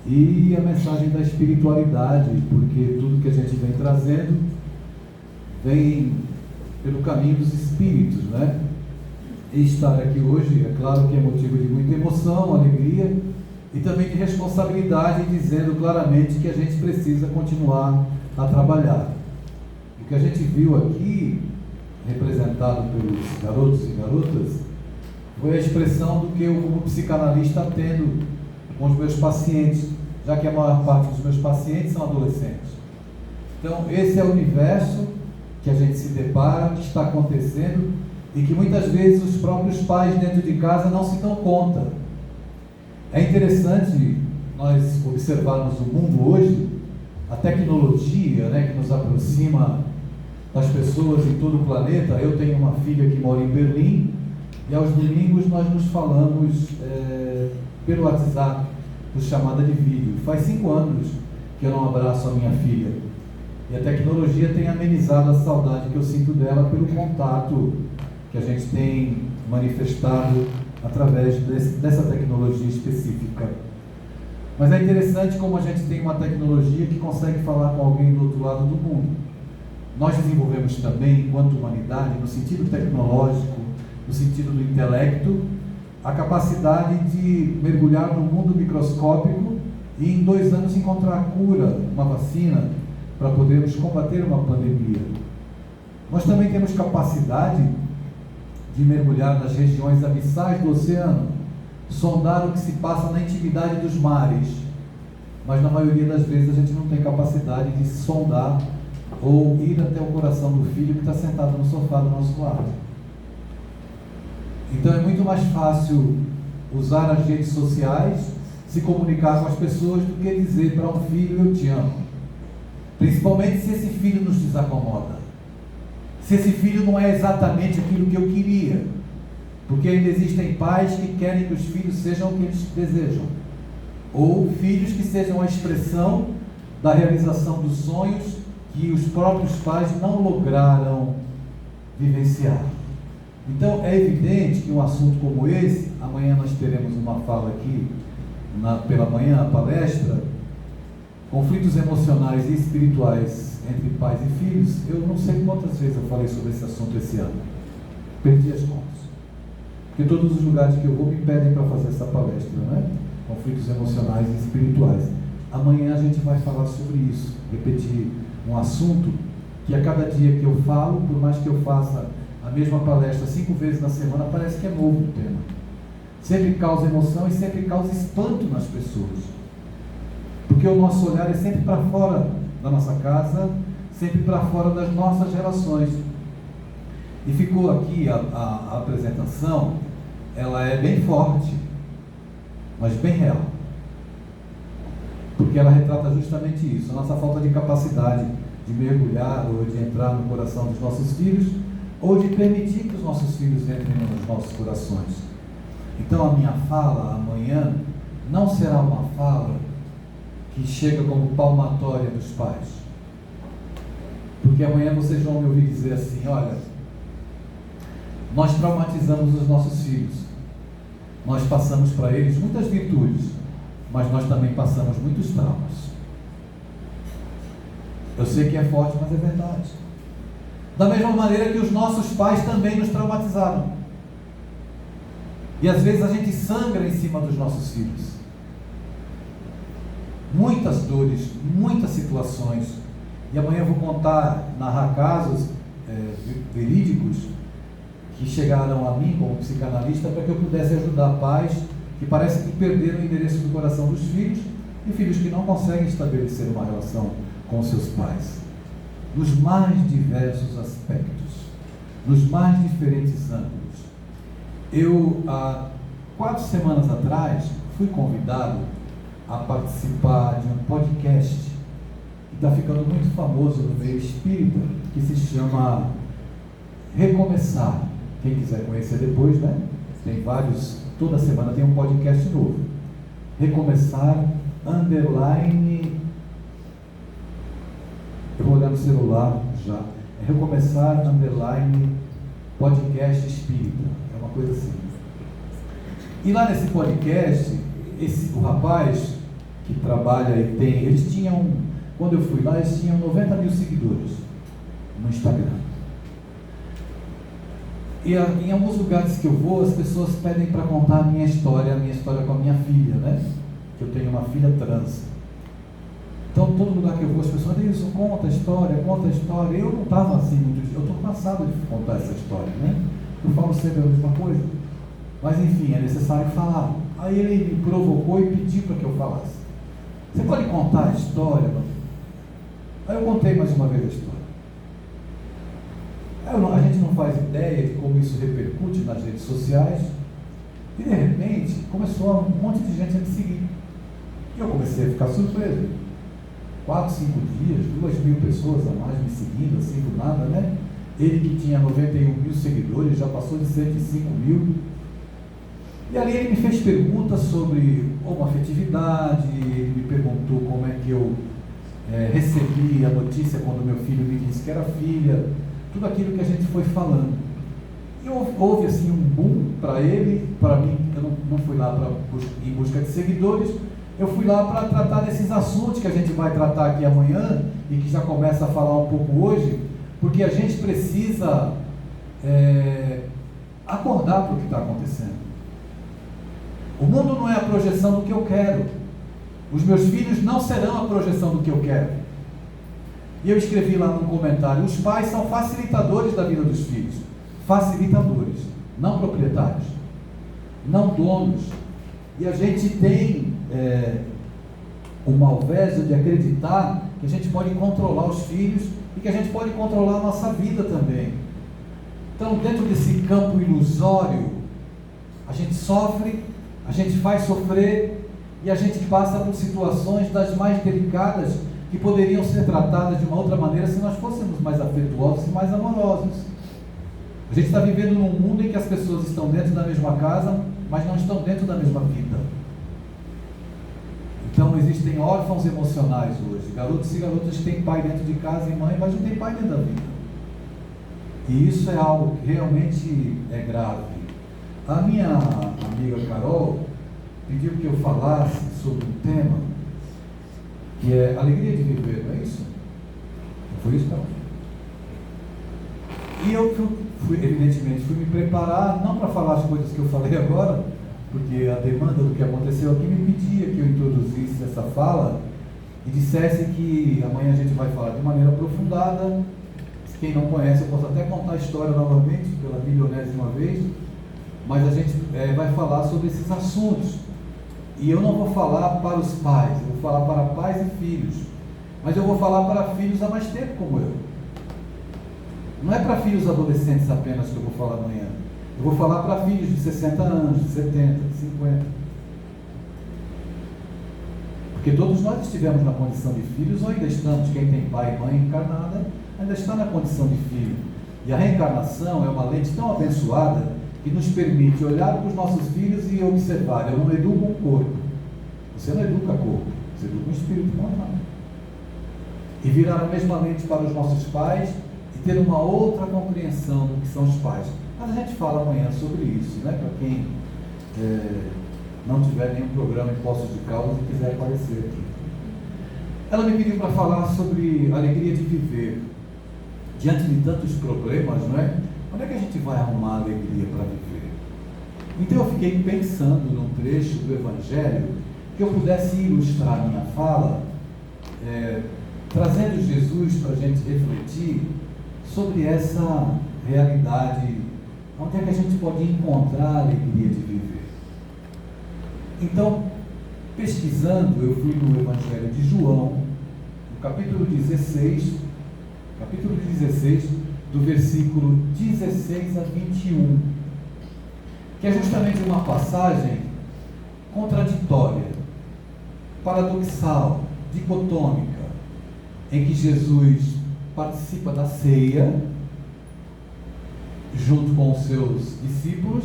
E a mensagem da espiritualidade, porque tudo que a gente vem trazendo vem pelo caminho dos espíritos, né? E estar aqui hoje, é claro que é motivo de muita emoção, alegria e também de responsabilidade, dizendo claramente que a gente precisa continuar a trabalhar. O que a gente viu aqui, representado pelos garotos e garotas, foi a expressão do que eu, como psicanalista, atendo com os meus pacientes, já que a maior parte dos meus pacientes são adolescentes. Então, esse é o universo que a gente se depara, que está acontecendo e que muitas vezes os próprios pais dentro de casa não se dão conta. É interessante nós observarmos o mundo hoje, a tecnologia, né, que nos aproxima das pessoas em todo o planeta. Eu tenho uma filha que mora em Berlim e aos domingos nós nos falamos pelo WhatsApp, por chamada de vídeo. Faz 5 anos que eu não abraço a minha filha. E a tecnologia tem amenizado a saudade que eu sinto dela pelo contato que a gente tem manifestado através dessa tecnologia específica. Mas é interessante como a gente tem uma tecnologia que consegue falar com alguém do outro lado do mundo. Nós desenvolvemos também, enquanto humanidade, no sentido tecnológico, no sentido do intelecto, a capacidade de mergulhar no mundo microscópico e em 2 anos encontrar a cura, uma vacina, para podermos combater uma pandemia. Nós também temos capacidade de mergulhar nas regiões abissais do oceano, sondar o que se passa na intimidade dos mares, mas na maioria das vezes a gente não tem capacidade de sondar ou ir até o coração do filho que está sentado no sofá do nosso lado. Então é muito mais fácil usar as redes sociais, se comunicar com as pessoas, do que dizer para um filho: eu te amo. Principalmente se esse filho nos desacomoda. Se esse filho não é exatamente aquilo que eu queria. Porque ainda existem pais que querem que os filhos sejam o que eles desejam. Ou filhos que sejam a expressão da realização dos sonhos que os próprios pais não lograram vivenciar. Então é evidente que um assunto como esse, amanhã nós teremos uma fala aqui, pela manhã, a palestra, conflitos emocionais e espirituais entre pais e filhos. Eu não sei quantas vezes eu falei sobre esse assunto esse ano, perdi as contas, porque todos os lugares que eu vou me pedem para fazer essa palestra, né? Conflitos emocionais e espirituais. Amanhã a gente vai falar sobre isso, repetir um assunto que a cada dia que eu falo, por mais que eu faça a mesma palestra 5 vezes na semana, parece que é novo o tema. Sempre causa emoção e sempre causa espanto nas pessoas. Porque o nosso olhar é sempre para fora da nossa casa, sempre para fora das nossas relações. E ficou aqui a apresentação, ela é bem forte, mas bem real. Porque ela retrata justamente isso, a nossa falta de capacidade de mergulhar ou de entrar no coração dos nossos filhos, ou de permitir que os nossos filhos entrem nos nossos corações. Então a minha fala amanhã não será uma fala que chega como palmatória dos pais. Porque amanhã vocês vão me ouvir dizer assim: olha, nós traumatizamos os nossos filhos, nós passamos para eles muitas virtudes, mas nós também passamos muitos traumas. Eu sei que é forte, mas é verdade. Da mesma maneira que os nossos pais também nos traumatizaram. E às vezes a gente sangra em cima dos nossos filhos. Muitas dores, muitas situações. E amanhã eu vou narrar casos verídicos que chegaram a mim como psicanalista para que eu pudesse ajudar pais que parecem que perderam o endereço do coração dos filhos e filhos que não conseguem estabelecer uma relação com seus pais. Nos mais diversos aspectos, nos mais diferentes ângulos. Eu, há 4 semanas atrás, fui convidado a participar de um podcast que está ficando muito famoso no meio espírita, que se chama Recomeçar. Quem quiser conhecer depois, né? Tem vários, toda semana tem um podcast novo. Recomeçar, _. Eu vou olhar no celular já. é Recomeçar _podcast espírita, é uma coisa assim. E lá nesse podcast, o rapaz que trabalha e tem, eles tinham, quando eu fui lá, eles tinham 90 mil seguidores no Instagram. E em alguns lugares que eu vou, as pessoas pedem para contar a minha história com a minha filha, né? Que eu tenho uma filha trans. Então, todo lugar que eu vou, as pessoas dizem isso, conta a história. Eu não estava assim muito, eu estou cansado de contar essa história, né? Eu falo sempre a mesma coisa. Mas, enfim, é necessário falar. Aí ele me provocou e pediu para que eu falasse. Você pode contar a história? Aí eu contei mais uma vez a história. A gente não faz ideia de como isso repercute nas redes sociais. E, de repente, começou um monte de gente a me seguir. E eu comecei a ficar surpreso. 4, 5 dias, 2.000 pessoas a mais me seguindo, assim do nada, né? Ele que tinha 91 mil seguidores, já passou de 105 mil. E ali ele me fez perguntas sobre homoafetividade, ele me perguntou como é que eu recebi a notícia quando meu filho me disse que era filha, tudo aquilo que a gente foi falando. E houve assim um boom para ele, para mim. Eu não fui lá em busca de seguidores, eu fui lá para tratar desses assuntos que a gente vai tratar aqui amanhã e que já começa a falar um pouco hoje, porque a gente precisa acordar para o que está acontecendo. O mundo não é a projeção do que eu quero. Os meus filhos não serão a projeção do que eu quero. E eu escrevi lá num comentário: os pais são facilitadores da vida dos filhos. Facilitadores, não proprietários, não donos. E a gente tem o malvézio de acreditar que a gente pode controlar os filhos e que a gente pode controlar a nossa vida também. Então, dentro desse campo ilusório, a gente sofre, a gente faz sofrer e a gente passa por situações das mais delicadas que poderiam ser tratadas de uma outra maneira se nós fôssemos mais afetuosos e mais amorosos. A gente está vivendo num mundo em que as pessoas estão dentro da mesma casa, mas não estão dentro da mesma vida. Então existem órfãos emocionais hoje, garotos e garotas que têm pai dentro de casa e mãe, mas não tem pai dentro da vida. E isso é algo que realmente é grave. A minha amiga Carol pediu que eu falasse sobre um tema que é alegria de viver, não é isso? Não foi isso, Carol? E eu evidentemente fui me preparar, não para falar as coisas que eu falei agora, porque a demanda do que aconteceu aqui me pedia que eu introduzisse essa fala e dissesse que amanhã a gente vai falar de maneira aprofundada. Quem não conhece, eu posso até contar a história novamente, pela milionésima vez, mas a gente vai falar sobre esses assuntos. E eu não vou falar para os pais, eu vou falar para pais e filhos, mas eu vou falar para filhos há mais tempo como eu. Não é para filhos adolescentes apenas que eu vou falar amanhã. Eu vou falar para filhos de 60 anos, de 70, de 50. Porque todos nós estivemos na condição de filhos ou ainda estamos. Quem tem pai e mãe encarnada ainda está na condição de filho. E a reencarnação é uma lente tão abençoada que nos permite olhar para os nossos filhos e observar. Eu não educo um corpo. Você não educa corpo, você educa um espírito normal. E virar a mesma lente para os nossos pais e ter uma outra compreensão do que são os pais. Mas a gente fala amanhã sobre isso, né? Para quem não tiver nenhum programa em Poços de Caldas e quiser aparecer aqui. Ela me pediu para falar sobre a alegria de viver. Diante de tantos problemas, não é? Onde é que a gente vai arrumar a alegria para viver? Então eu fiquei pensando num trecho do Evangelho que eu pudesse ilustrar a minha fala, trazendo Jesus para a gente refletir sobre essa realidade, onde é que a gente pode encontrar a alegria de viver. Então, pesquisando, eu fui no Evangelho de João, no capítulo 16, do versículo 16 a 21, que é justamente uma passagem contraditória, paradoxal, dicotômica, em que Jesus participa da ceia junto com os seus discípulos,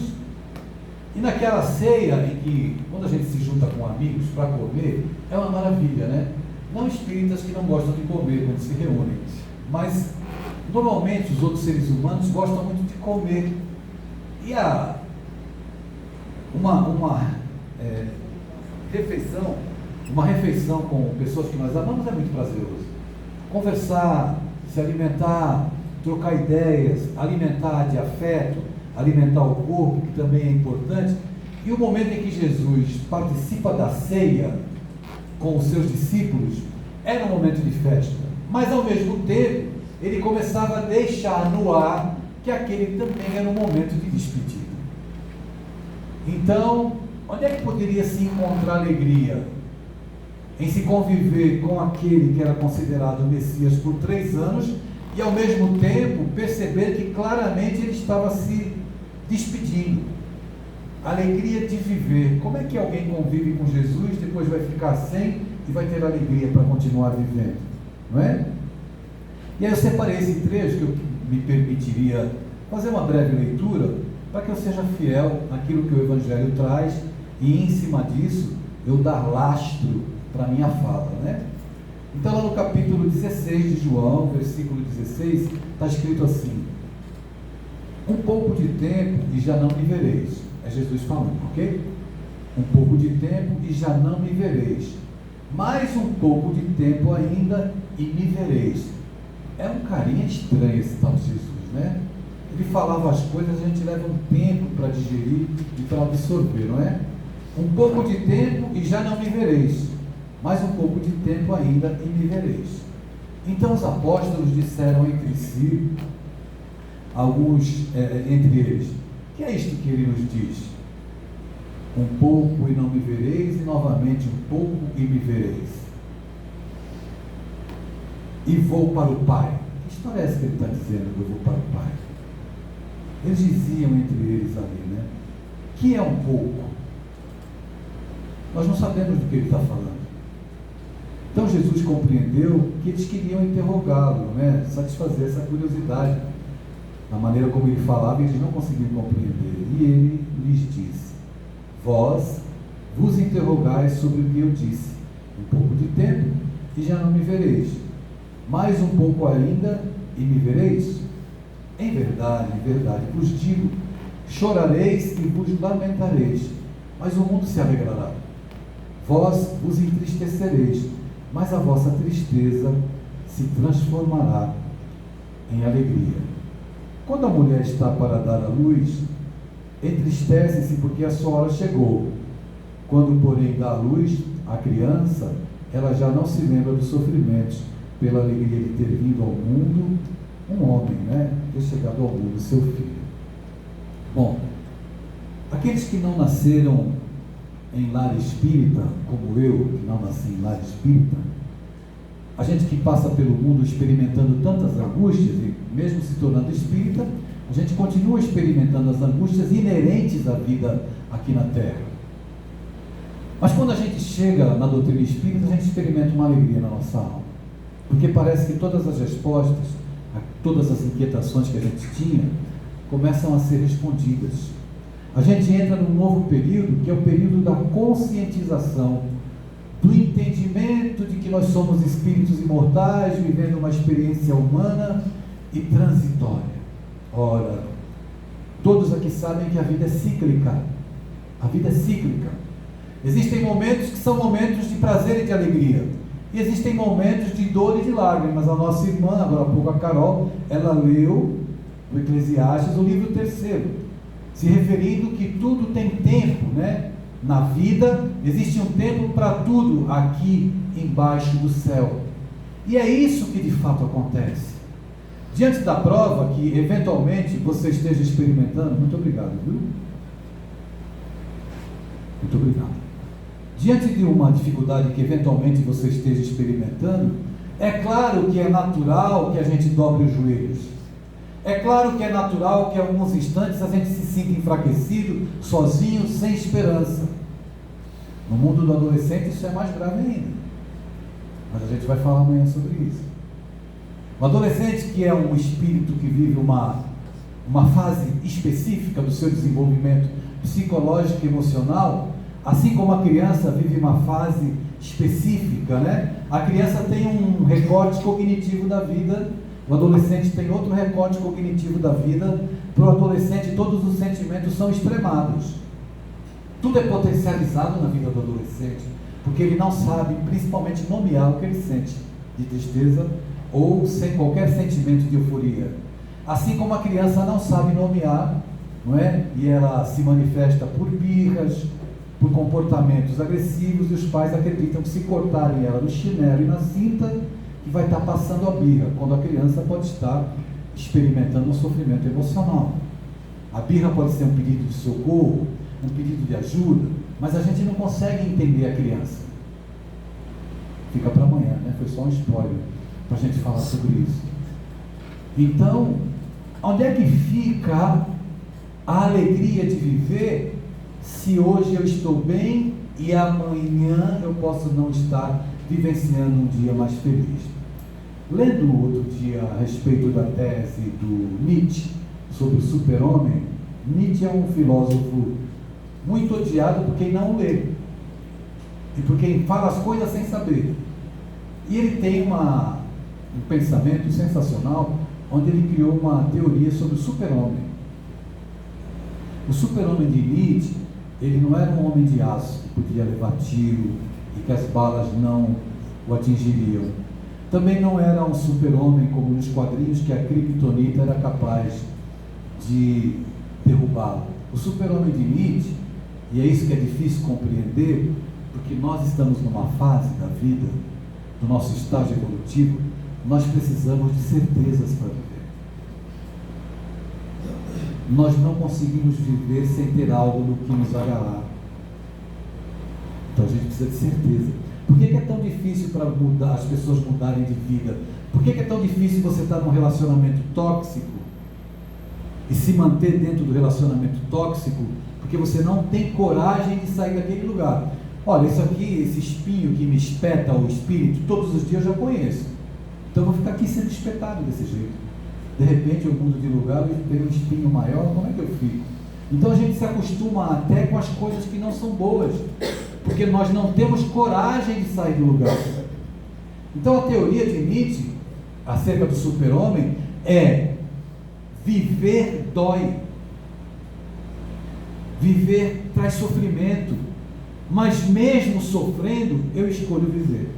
e naquela ceia em que, quando a gente se junta com amigos para comer, é uma maravilha, né? Não espíritas que não gostam de comer quando se reúnem, mas Normalmente os outros seres humanos gostam muito de comer. E uma refeição com pessoas que nós amamos é muito prazeroso. Conversar, se alimentar, trocar ideias, alimentar de afeto, alimentar o corpo, que também é importante. E o momento em que Jesus participa da ceia com os seus discípulos era um momento de festa, mas ao mesmo tempo ele começava a deixar no ar que aquele também era um momento de despedida. Então, onde é que poderia se encontrar alegria? Em se conviver com aquele que era considerado o Messias por 3 anos e ao mesmo tempo perceber que claramente ele estava se despedindo. Alegria de viver. Como é que alguém convive com Jesus, depois vai ficar sem e vai ter alegria para continuar vivendo? Não é? E aí eu separei esse trecho que eu me permitiria fazer uma breve leitura para que eu seja fiel naquilo que o Evangelho traz e em cima disso eu dar lastro para a minha fala, né? Então lá no capítulo 16 de João, versículo 16, está escrito assim: um pouco de tempo e já não me vereis. É Jesus falando, ok? Um pouco de tempo e já não me vereis. Mais um pouco de tempo ainda e me vereis. É um carinha estranho esse tal de Jesus, né? Ele falava as coisas, a gente leva um tempo para digerir e para absorver, não é? Um pouco de tempo e já não me vereis. Mais um pouco de tempo ainda e me vereis. Então os apóstolos disseram entre si, entre eles: que é isto que ele nos diz? Um pouco e não me vereis, e novamente um pouco e me vereis. E vou para o Pai. Que história é essa que ele está dizendo, eu vou para o Pai? Eles diziam entre eles ali, né? Que é um pouco? Nós não sabemos do que ele está falando. Então Jesus compreendeu que eles queriam interrogá-lo, né? Satisfazer essa curiosidade. Da maneira como ele falava, eles não conseguiam compreender. E ele lhes disse: vós vos interrogais sobre o que eu disse. Um pouco de tempo e já não me vereis. Mais um pouco ainda e me vereis. Em verdade vos digo, chorareis e vos lamentareis, mas o mundo se alegrará. Vós vos entristecereis, mas a vossa tristeza se transformará em alegria. Quando a mulher está para dar à luz, entristece-se porque a sua hora chegou. Quando, porém, dá à luz a criança, ela já não se lembra dos sofrimentos pela alegria de ter vindo ao mundo um homem, né? Ter chegado ao mundo, seu filho. Bom, aqueles que não nasceram em lar espírita, como eu, que não nasci em lar espírita, a gente que passa pelo mundo experimentando tantas angústias, e mesmo se tornando espírita, a gente continua experimentando as angústias inerentes à vida aqui na Terra. Mas quando a gente chega na doutrina espírita, a gente experimenta uma alegria na nossa alma, porque parece que todas as respostas, todas as inquietações que a gente tinha, começam a ser respondidas. A gente entra num novo período, que é o período da conscientização, do entendimento de que nós somos espíritos imortais, vivendo uma experiência humana e transitória. Ora, todos aqui sabem que a vida é cíclica. A vida é cíclica. Existem momentos que são momentos de prazer e de alegria. E existem momentos de dor e de lágrimas. A nossa irmã, agora há pouco a Carol, ela leu no Eclesiastes o livro 3º, se referindo que tudo tem tempo, né? Na vida existe um tempo para tudo aqui embaixo do céu. E é isso que de fato acontece. Diante da prova que eventualmente você esteja experimentando, muito obrigado, viu? Muito obrigado. Diante de uma dificuldade que eventualmente você esteja experimentando, é claro que é natural que a gente dobre os joelhos. É claro que é natural que em alguns instantes a gente se sinta enfraquecido, sozinho, sem esperança. No mundo do adolescente isso é mais grave ainda. Mas a gente vai falar amanhã sobre isso. O adolescente, que é um espírito que vive uma fase específica do seu desenvolvimento psicológico e emocional, assim como a criança vive uma fase específica, né? A criança tem um recorte cognitivo da vida O adolescente tem outro recorte cognitivo da vida. Para o adolescente, todos os sentimentos são extremados. Tudo é potencializado na vida do adolescente, porque ele não sabe, principalmente, nomear o que ele sente de tristeza ou sem qualquer sentimento de euforia. Assim como a criança não sabe nomear, não é? E ela se manifesta por birras, por comportamentos agressivos, e os pais acreditam que se cortarem ela no chinelo e na cinta, que vai estar passando a birra, quando a criança pode estar experimentando um sofrimento emocional. A birra pode ser um pedido de socorro, um pedido de ajuda, mas a gente não consegue entender a criança. Fica para amanhã, né? Foi só um spoiler para a gente falar sobre isso. Então, onde é que fica a alegria de viver se hoje eu estou bem e amanhã eu posso não estar vivenciando um dia mais feliz? Lendo outro dia a respeito da tese do Nietzsche sobre o super-homem, Nietzsche é um filósofo muito odiado por quem não lê e por quem fala as coisas sem saber. E ele tem um pensamento sensacional, onde ele criou uma teoria sobre o super-homem. O super-homem de Nietzsche, ele não era um homem de aço que podia levar tiro e que as balas não o atingiriam. Também não era um super-homem como nos quadrinhos, que a kryptonita era capaz de derrubá-lo. O super-homem de Nietzsche, e é isso que é difícil compreender, porque nós estamos numa fase da vida, do nosso estágio evolutivo, nós precisamos de certezas para viver. Nós não conseguimos viver sem ter algo no que nos agarrar. Então a gente precisa de certeza. Por que é tão difícil para as pessoas mudarem de vida? Por que é tão difícil você estar num relacionamento tóxico e se manter dentro do relacionamento tóxico? Porque você não tem coragem de sair daquele lugar. Olha, isso aqui, esse espinho que me espeta o espírito, todos os dias eu já conheço. Então eu vou ficar aqui sendo espetado desse jeito. De repente eu mudo de lugar e tenho um espinho maior, como é que eu fico? Então a gente se acostuma até com as coisas que não são boas, porque nós não temos coragem de sair do lugar. Então a teoria de Nietzsche acerca do super-homem é: viver dói, viver traz sofrimento, mas mesmo sofrendo eu escolho viver.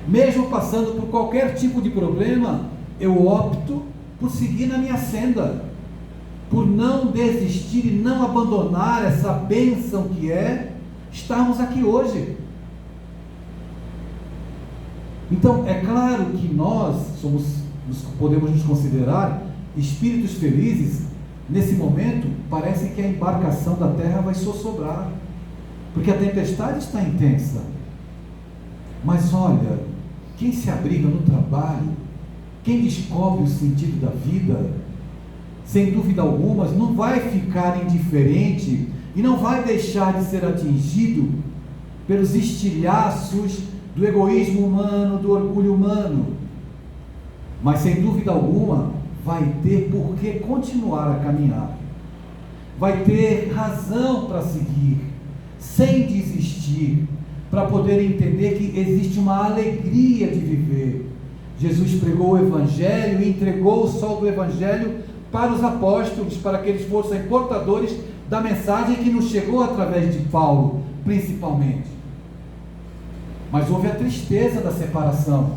Mesmo passando por qualquer tipo de problema, eu opto por seguir na minha senda, por não desistir e não abandonar essa bênção que é estarmos aqui hoje. Então, é claro que nós podemos nos considerar espíritos felizes. Nesse momento, parece que a embarcação da terra vai sossobrar, porque a tempestade está intensa. Mas olha, quem se abriga no trabalho, quem descobre o sentido da vida, sem dúvida alguma, não vai ficar indiferente e não vai deixar de ser atingido pelos estilhaços do egoísmo humano, do orgulho humano, mas sem dúvida alguma vai ter por que continuar a caminhar, vai ter razão para seguir, sem desistir, para poder entender que existe uma alegria de viver. Jesus pregou o Evangelho e entregou o sol do Evangelho para os apóstolos, para que eles fossem portadores da mensagem que nos chegou através de Paulo, principalmente. Mas houve a tristeza da separação.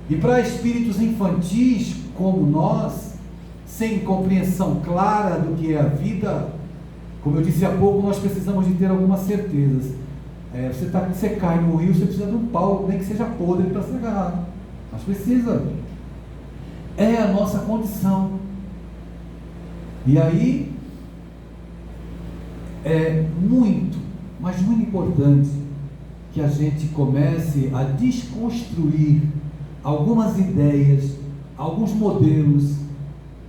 E para espíritos infantis como nós, sem compreensão clara do que é a vida, como eu disse há pouco, nós precisamos de ter algumas certezas. Você cai no rio, você precisa de um pau, nem que seja podre, para se agarrar. Mas precisa. É a nossa condição. E aí é muito, mas muito importante que a gente comece a desconstruir algumas ideias, alguns modelos,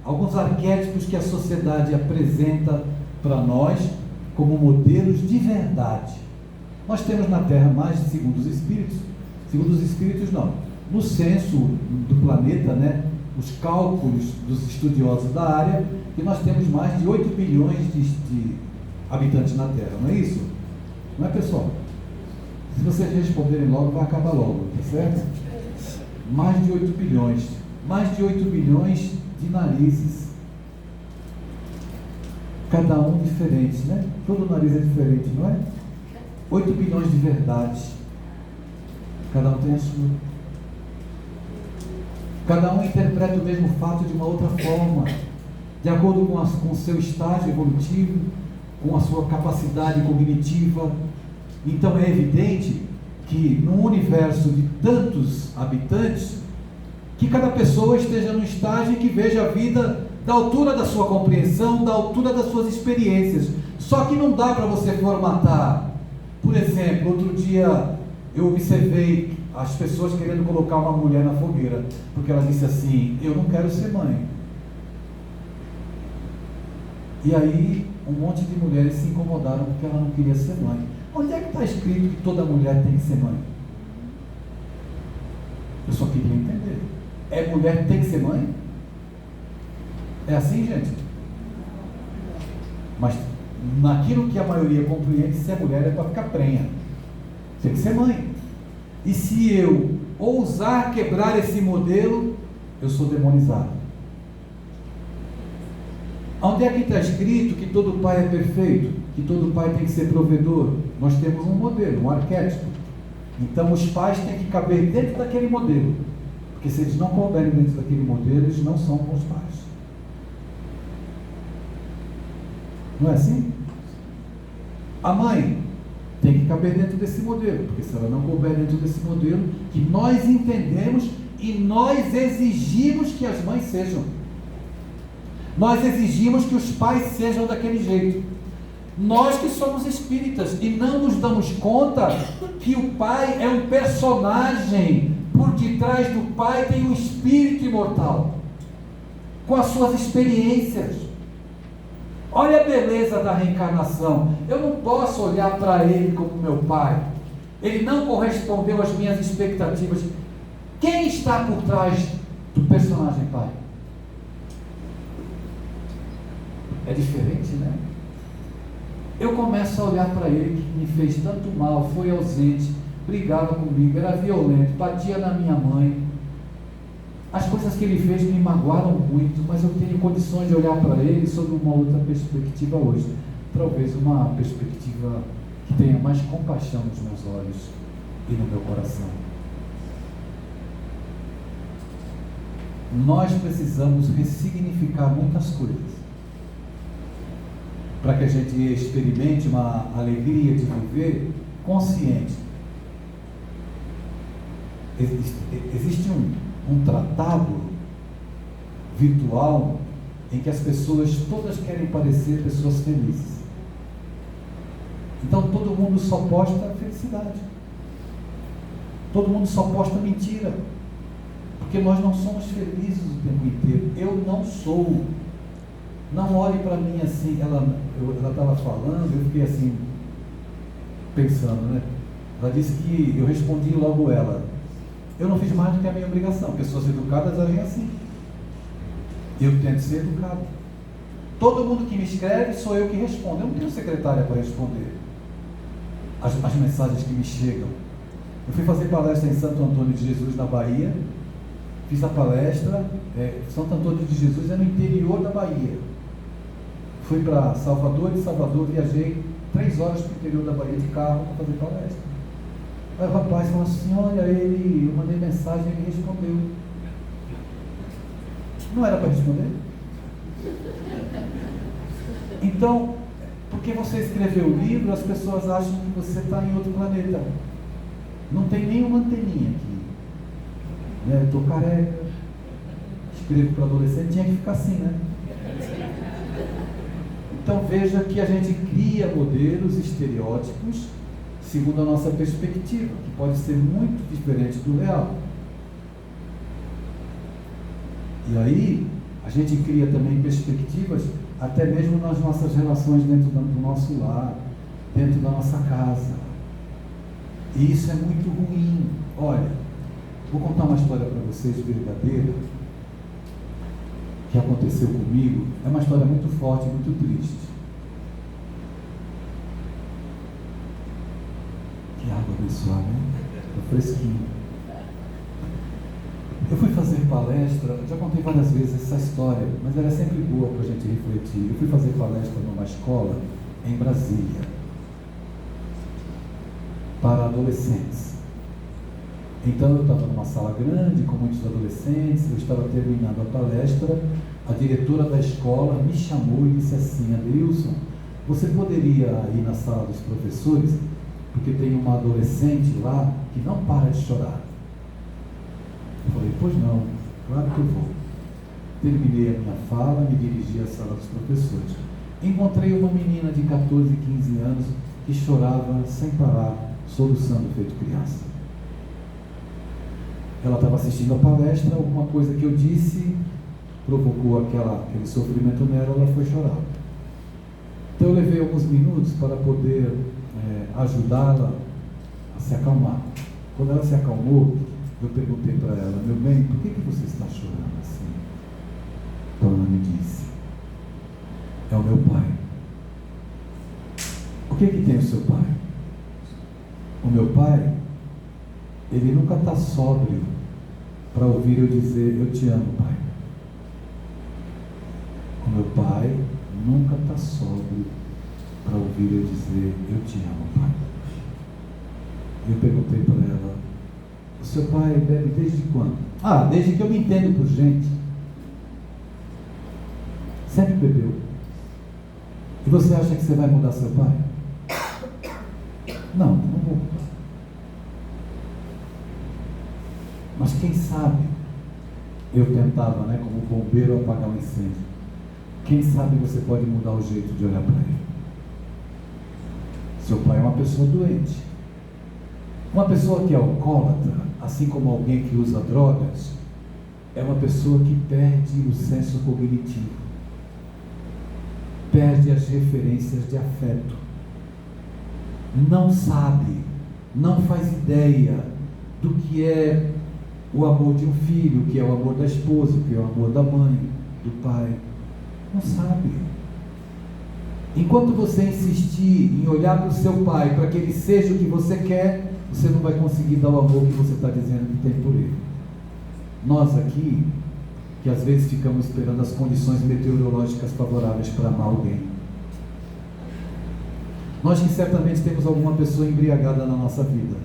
alguns arquétipos que a sociedade apresenta para nós como modelos de verdade. Nós temos na Terra mais, segundo os espíritos não, no censo do planeta, né, os cálculos dos estudiosos da área, que nós temos mais de 8 bilhões de habitantes na Terra, não é isso? Não é, pessoal? Se vocês responderem logo, vai acabar logo, tá certo? mais de 8 bilhões. Mais de 8 bilhões de narizes. Cada um diferente, né? Todo nariz é diferente, não é? 8 bilhões de verdades. Cada um tem a sua. Cada um interpreta o mesmo fato de uma outra forma, de acordo com o seu estágio evolutivo, com a sua capacidade cognitiva. Então é evidente que no universo de tantos habitantes, que cada pessoa esteja no estágio que veja a vida da altura da sua compreensão, da altura das suas experiências. Só que não dá para você formatar. Por exemplo, outro dia eu observei as pessoas querendo colocar uma mulher na fogueira, porque ela disse assim: eu não quero ser mãe. E aí um monte de mulheres se incomodaram porque ela não queria ser mãe. Onde é que está escrito que toda mulher tem que ser mãe? Eu só queria entender. É mulher que tem que ser mãe? É assim, gente? Mas naquilo que a maioria compreende, se é mulher é para ficar prenha. Tem que ser mãe. E se eu ousar quebrar esse modelo, eu sou demonizado. Onde é que está escrito que todo pai é perfeito? Que todo pai tem que ser provedor? Nós temos um modelo, um arquétipo. Então os pais têm que caber dentro daquele modelo. Porque se eles não couberem dentro daquele modelo, eles não são bons pais. Não é assim? A mãe tem que caber dentro desse modelo, porque se ela não couber dentro desse modelo, que nós entendemos e nós exigimos que as mães sejam. Nós exigimos que os pais sejam daquele jeito. Nós que somos espíritas e não nos damos conta que o pai é um personagem. Por detrás do pai tem um espírito imortal, com as suas experiências. Olha a beleza da reencarnação. Eu não posso olhar para ele como meu pai. Ele não correspondeu às minhas expectativas. Quem está por trás do personagem pai? É diferente, né? Eu começo a olhar para ele que me fez tanto mal, foi ausente, brigava comigo, era violento, batia na minha mãe. As coisas que ele fez me magoaram muito, mas eu tenho condições de olhar para ele sob uma outra perspectiva hoje. Talvez uma perspectiva que tenha mais compaixão nos meus olhos e no meu coração. Nós precisamos ressignificar muitas coisas para que a gente experimente uma alegria de viver consciente. Existe um tratado virtual em que as pessoas todas querem parecer pessoas felizes. Então todo mundo só posta felicidade. Todo mundo só posta mentira. Porque nós não somos felizes o tempo inteiro. Eu não sou. Não olhe para mim assim. Ela estava falando, eu fiquei assim, pensando, né? Ela disse que eu respondi logo ela. Eu não fiz mais do que a minha obrigação. Pessoas educadas agem assim. Eu tento ser educado. Todo mundo que me escreve sou eu que respondo. Eu não tenho secretária para responder as mensagens que me chegam. Eu fui fazer palestra em Santo Antônio de Jesus, na Bahia. Fiz a palestra. Santo Antônio de Jesus é no interior da Bahia. Fui para Salvador, de Salvador viajei 3 horas para o interior da Bahia de carro para fazer palestra. Aí o rapaz falou assim: olha, eu mandei mensagem e ele respondeu. Não era para responder? Então, porque você escreveu o livro, as pessoas acham que você está em outro planeta. Não tem nenhuma anteninha aqui. Né? Eu estou careca, escrevo para adolescente, tinha que ficar assim, né? Então veja que a gente cria modelos estereótipos segundo a nossa perspectiva, que pode ser muito diferente do real. E aí, a gente cria também perspectivas, até mesmo nas nossas relações dentro do nosso lar, dentro da nossa casa. E isso é muito ruim. Olha, vou contar uma história para vocês verdadeira, que aconteceu comigo. É uma história muito forte, muito triste. Que água abençoada, né? Está fresquinho. Eu fui fazer palestra, já contei várias vezes essa história, mas ela é sempre boa para a gente refletir. Eu fui fazer palestra numa escola em Brasília, para adolescentes. Então eu estava numa sala grande, com muitos adolescentes, eu estava terminando a palestra, a diretora da escola me chamou e disse assim: Adeilson, você poderia ir na sala dos professores, porque tem uma adolescente lá que não para de chorar. Eu falei: pois não, claro que eu vou. Terminei a minha fala, me dirigi à sala dos professores. Encontrei uma menina de 14, 15 anos que chorava sem parar, soluçando feito criança. Ela estava assistindo a palestra, alguma coisa que eu disse provocou aquele sofrimento nela, ela foi chorar. Então eu levei alguns minutos para poder ajudá-la a se acalmar. Quando ela se acalmou, eu perguntei para ela: meu bem, por que você está chorando assim? Então ela me disse: é o meu pai. O que tem o seu pai? O meu pai, ele nunca está sóbrio para ouvir eu dizer: eu te amo, pai. O meu pai nunca está sóbrio para ouvir eu dizer: eu te amo, pai. Eu perguntei para ela: o seu pai bebe desde quando? Ah, desde que eu me entendo por gente. Sempre bebeu. E você acha que você vai mudar seu pai? Não, não vou mudar. Mas quem sabe, eu tentava, como bombeiro, apagar um incêndio. Quem sabe você pode mudar o jeito de olhar para ele. Seu pai é uma pessoa doente. Uma pessoa que é alcoólatra, assim como alguém que usa drogas, é uma pessoa que perde o senso cognitivo, perde as referências de afeto, não sabe, não faz ideia do que é o amor de um filho, o que é o amor da esposa, o que é o amor da mãe, do pai. Não sabe. Enquanto você insistir em olhar para o seu pai para que ele seja o que você quer, você não vai conseguir dar o amor que você está dizendo que tem por ele. Nós aqui, que às vezes ficamos esperando as condições meteorológicas favoráveis para amar alguém. Nós que certamente temos alguma pessoa embriagada na nossa vida.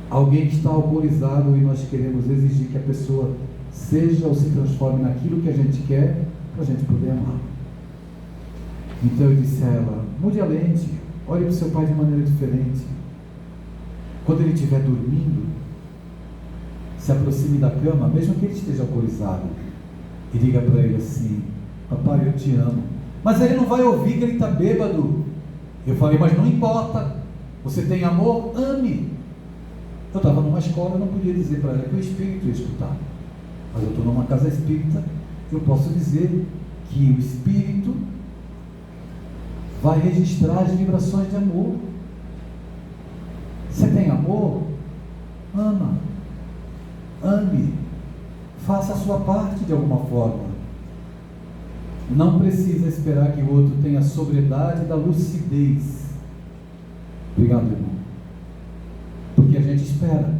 Alguém que está alcoolizado e nós queremos exigir que a pessoa seja ou se transforme naquilo que a gente quer para a gente poder amar. Então eu disse a ela: mude a lente, olhe para o seu pai de maneira diferente. Quando ele estiver dormindo, se aproxime da cama, mesmo que ele esteja alcoolizado, e diga para ele assim: papai, eu te amo. Mas ele não vai ouvir que ele está bêbado. Eu falei: mas não importa, você tem amor, ame. Eu estava numa escola, eu não podia dizer para ela que o espírito ia escutar. Mas eu estou numa casa espírita, eu posso dizer que o espírito vai registrar as vibrações de amor. Você tem amor? Ama. Ame. Faça a sua parte de alguma forma. Não precisa esperar que o outro tenha a sobriedade da lucidez. Obrigado, irmão. Porque a gente espera.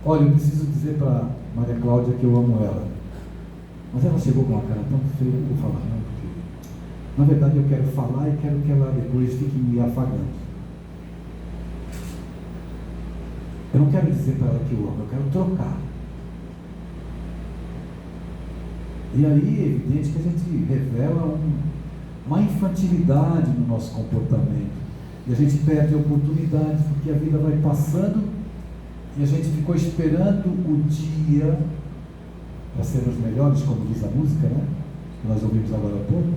Olha, eu preciso dizer para Maria Cláudia que eu amo ela. Mas ela chegou com uma cara tão feia, eu não vou falar não, porque na verdade eu quero falar e quero que ela depois fique me afagando. Eu não quero dizer para ela que eu amo, eu quero trocar. E aí é evidente que a gente revela uma infantilidade no nosso comportamento. E a gente perde oportunidades, porque a vida vai passando e a gente ficou esperando o dia para sermos melhores, como diz a música, que nós ouvimos agora há pouco.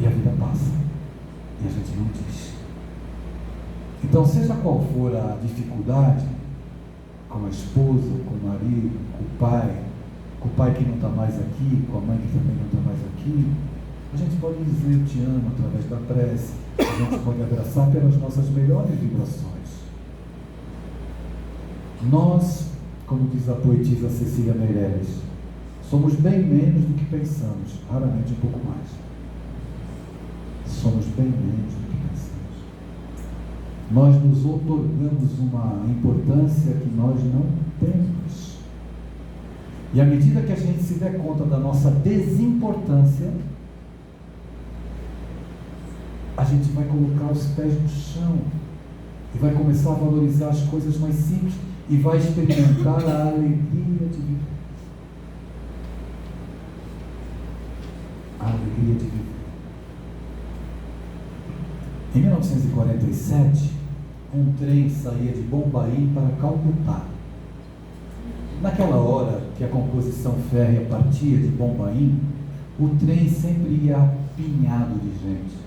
E a vida passa e a gente não diz. Então, seja qual for a dificuldade, com a esposa, com o marido, com o pai que não está mais aqui, com a mãe que também não está mais aqui, a gente pode dizer eu te amo através da prece, a gente pode abraçar pelas nossas melhores vibrações. Nós, como diz a poetisa Cecília Meirelles, somos bem menos do que pensamos, raramente um pouco mais. Somos bem menos do que pensamos. nós nos outorgamos uma importância que nós não temos. E à medida que a gente se der conta da nossa desimportância, a gente vai colocar os pés no chão e vai começar a valorizar as coisas mais simples e vai experimentar a alegria de viver. A alegria de viver. Em 1947, um trem saía de Bombaim para Calcutá. Naquela hora que a composição férrea partia de Bombaim, o trem sempre ia apinhado de gente.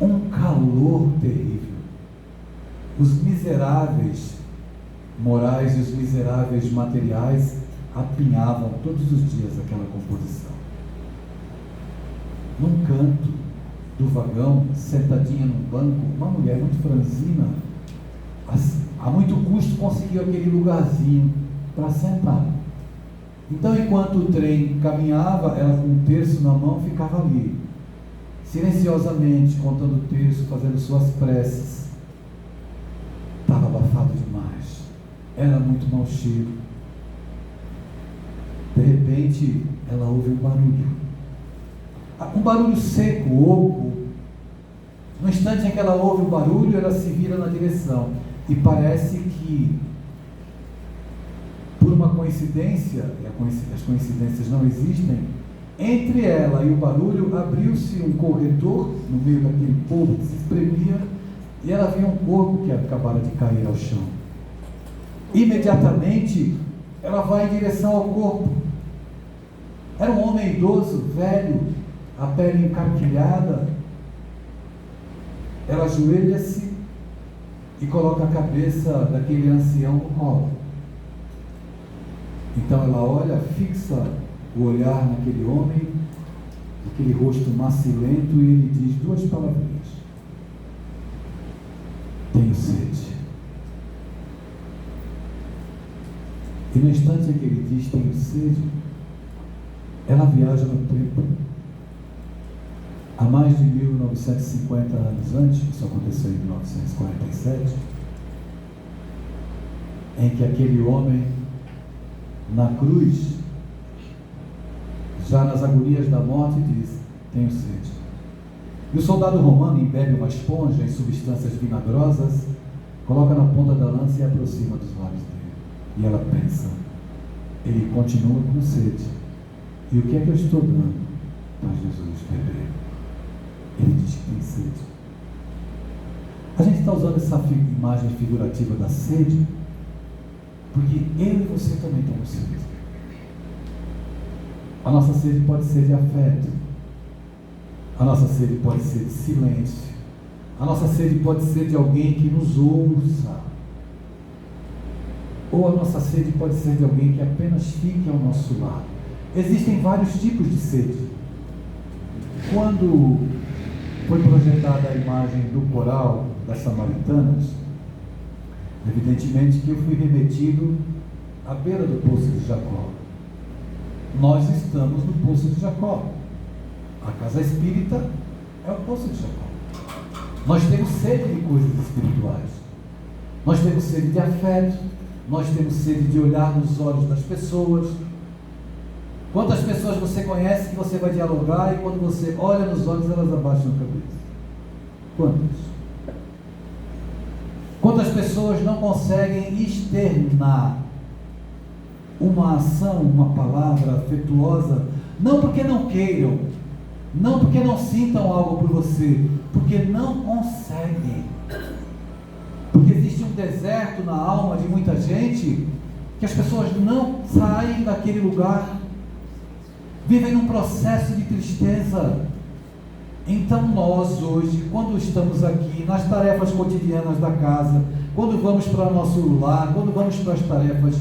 Um calor terrível. Os miseráveis morais e os miseráveis materiais apinhavam todos os dias aquela composição. Num canto do vagão, sentadinha num banco, uma mulher muito franzina, a muito custo conseguiu aquele lugarzinho para sentar. Então, enquanto o trem caminhava, ela com um terço na mão ficava ali, silenciosamente contando o terço, fazendo suas preces. Estava abafado demais, era muito mau cheiro. De repente, ela ouve um barulho seco, oco. No instante em que ela ouve o barulho, ela se vira na direção e parece que, por uma coincidência, e as coincidências não existem, entre ela e o barulho abriu-se um corredor no meio daquele povo que se espremia, e ela viu um corpo que acabara de cair ao chão. Imediatamente ela vai em direção ao corpo. Era um homem idoso, velho, a pele encarquilhada. Ela ajoelha-se e coloca a cabeça daquele ancião no colo. Então ela olha, fixa o olhar naquele homem, aquele rosto macilento, e ele diz duas palavrinhas: tenho sede. E no instante em que ele diz tenho sede, ela viaja no tempo. Há mais de 1950 anos antes, isso aconteceu em 1947, em que aquele homem, na cruz, já nas agonias da morte, diz: tenho sede. E o soldado romano embebe uma esponja em substâncias vinagrosas, coloca na ponta da lança e aproxima dos lábios dele. E ela pensa: ele continua com sede. E o que é que eu estou dando para Jesus beber? Ele diz que tem sede. A gente está usando essa imagem figurativa da sede porque eu e você também temos sede. A nossa sede pode ser de afeto, a nossa sede pode ser de silêncio, a nossa sede pode ser de alguém que nos ouça, ou a nossa sede pode ser de alguém que apenas fique ao nosso lado. Existem vários tipos de sede. Quando foi projetada a imagem do coral das Samaritanas, evidentemente que eu fui remetido à beira do poço de Jacó. Nós estamos no poço de Jacó. A casa espírita é o poço de Jacó. Nós temos sede de coisas espirituais. Nós temos sede de afeto. Nós temos sede de olhar nos olhos das pessoas. Quantas pessoas você conhece que você vai dialogar e quando você olha nos olhos elas abaixam a cabeça? Quantas? Quantas pessoas não conseguem externar uma ação, uma palavra afetuosa, não porque não queiram, não porque não sintam algo por você, porque não conseguem. Porque existe um deserto na alma de muita gente, que as pessoas não saem daquele lugar, vivem num processo de tristeza. Então nós hoje, quando estamos aqui nas tarefas cotidianas da casa, quando vamos para o nosso lar, quando vamos para as tarefas,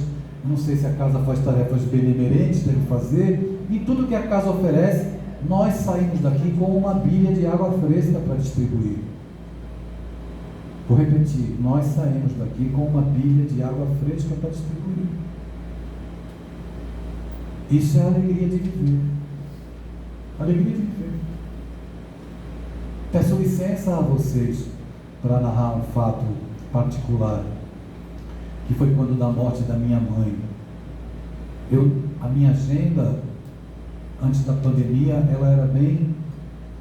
não sei se a casa faz tarefas benemerentes, deve fazer, em tudo que a casa oferece, nós saímos daqui com uma bilha de água fresca para distribuir. Vou repetir, nós saímos daqui com uma bilha de água fresca para distribuir. Isso é a alegria de viver. Alegria de viver. Peço licença a vocês para narrar um fato particular, que foi quando da morte da minha mãe. A minha agenda, antes da pandemia, ela era bem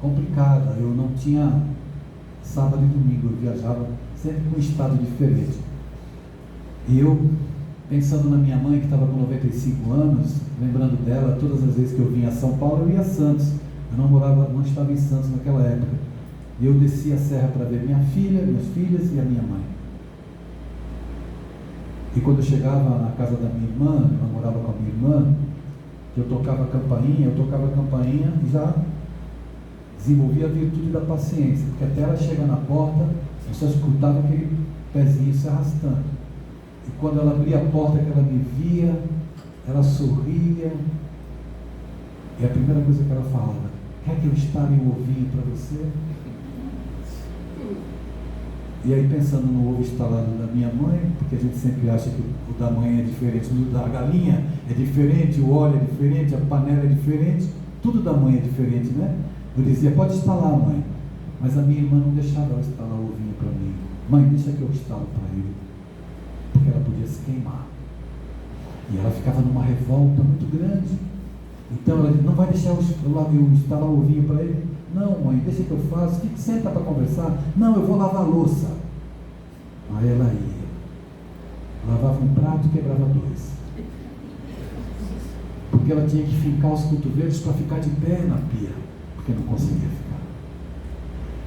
complicada. Eu não tinha sábado e domingo, eu viajava sempre com um estado diferente. E eu, pensando na minha mãe, que estava com 95 anos, lembrando dela, todas as vezes que eu vinha a São Paulo, eu ia a Santos. Eu não estava em Santos naquela época. E eu descia a serra para ver minha filha, minhas filhas e a minha mãe. E quando eu chegava na casa da minha irmã, eu namorava com a minha irmã, que eu tocava a campainha e já desenvolvia a virtude da paciência, porque até ela chegar na porta, eu só escutava aquele pezinho se arrastando. E quando ela abria a porta, que ela me via, ela sorria, e a primeira coisa que ela falava: quer que eu estale um ovinho para você? E aí, pensando no ovo instalado da minha mãe, porque a gente sempre acha que o da mãe é diferente, o da galinha é diferente, o óleo é diferente, a panela é diferente, tudo da mãe é diferente, né? Eu dizia: pode instalar, mãe. Mas a minha irmã não deixava ela instalar o ovinho para mim. Mãe, deixa que eu instalo para ele, porque ela podia se queimar. E ela ficava numa revolta muito grande. Então ela disse: não vai deixar eu instalar o ovinho para ele? Não, mãe, deixa que eu faço. Senta para conversar. Não, eu vou lavar a louça. Aí ela ia. Lavava um prato e quebrava dois. Porque ela tinha que fincar os cotovelos para ficar de pé na pia, porque não conseguia ficar.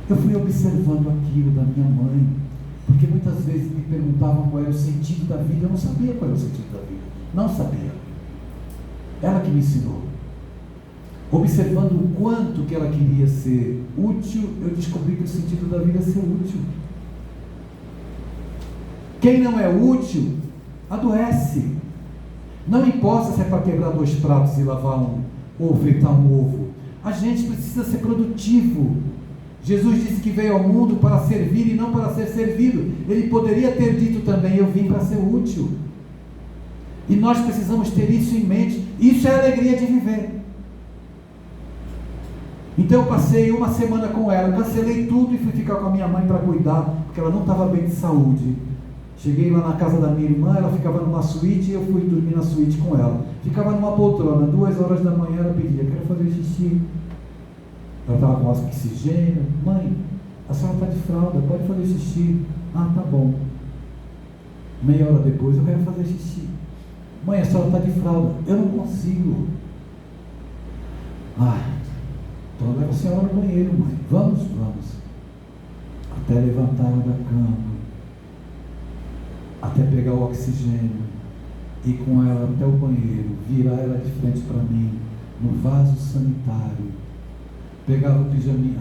Eu fui observando aquilo da minha mãe, porque muitas vezes me perguntavam qual era o sentido da vida. Eu não sabia qual era o sentido da vida. Não sabia. Ela que me ensinou. Observando o quanto que ela queria ser útil, eu descobri que o sentido da vida é ser útil. Quem não é útil, adoece. Não importa se é para quebrar 2 pratos e lavar um, ou fritar um ovo. A gente precisa ser produtivo. Jesus disse que veio ao mundo para servir e não para ser servido. Ele poderia ter dito também: eu vim para ser útil. E nós precisamos ter isso em mente. Isso é a alegria de viver. Então eu passei uma semana com ela, cancelei tudo e fui ficar com a minha mãe para cuidar, porque ela não estava bem de saúde. Cheguei lá na casa da minha irmã, ela ficava numa suíte e eu fui dormir na suíte com ela. Ficava numa poltrona, 2 horas da manhã ela pedia: quero fazer xixi. Ela estava com oxigênio. Mãe, a senhora está de fralda, pode fazer xixi. Ah, tá bom. Meia hora depois: eu quero fazer xixi. Mãe, a senhora está de fralda. Eu não consigo. Então leva a senhora no banheiro, mãe. Vamos. Até levantar ela da cama, até pegar o oxigênio, ir com ela até o banheiro, virar ela de frente para mim, no vaso sanitário, pegava o pijaminha,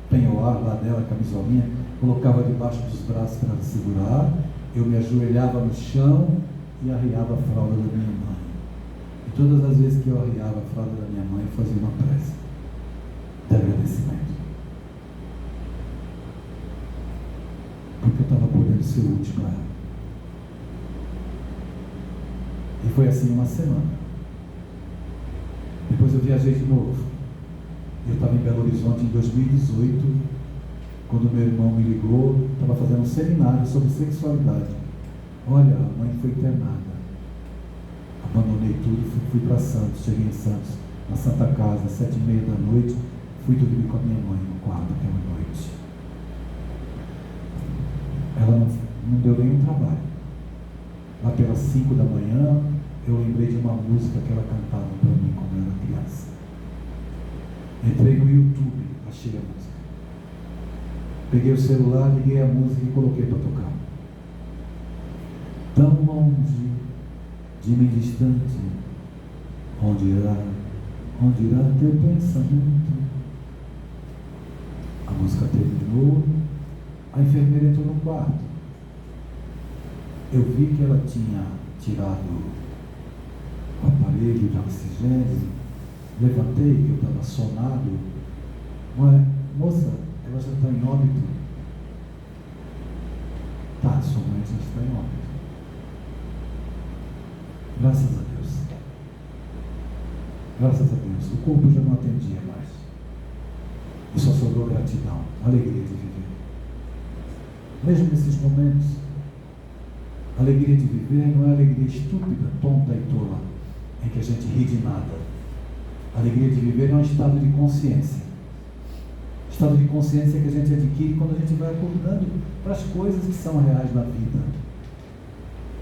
penhoar lá dela, a camisolinha, colocava debaixo dos braços para ela segurar, eu me ajoelhava no chão e arriava a fralda da minha mãe. E todas as vezes que eu arriava a fralda da minha mãe, eu fazia uma prece de agradecimento, porque eu estava podendo ser útil para ela. E foi assim uma semana. Depois eu viajei de novo. Eu estava em Belo Horizonte em 2018, quando meu irmão me ligou, estava fazendo um seminário sobre sexualidade. Olha, a mãe foi internada. Abandonei tudo, fui para Santos, cheguei em Santos, na Santa Casa, às 7h30 da noite, fui dormir com a minha mãe no quarto aquela noite. Ela não deu nenhum trabalho. Lá pelas 5 da manhã, eu lembrei de uma música que ela cantava para mim quando eu era criança. Entrei no YouTube, achei a música. Peguei o celular, liguei a música e coloquei para tocar. Tão longe, de mim distante, onde irá teu pensamento? A música terminou, a enfermeira entrou no quarto. Eu vi que ela tinha tirado o aparelho de oxigênio, levantei, que eu estava sonado. Mas, moça, ela já está em óbito. Tá, sua mãe já está em óbito. Graças a Deus. Graças a Deus. O corpo já não atendia mais. E só sobrou gratidão, alegria de viver. mesmo nesses momentos. A alegria de viver não é alegria estúpida, tonta e tola, em que a gente ri de nada. A alegria de viver é um estado de consciência. Estado de consciência que a gente adquire quando a gente vai acordando para as coisas que são reais na vida.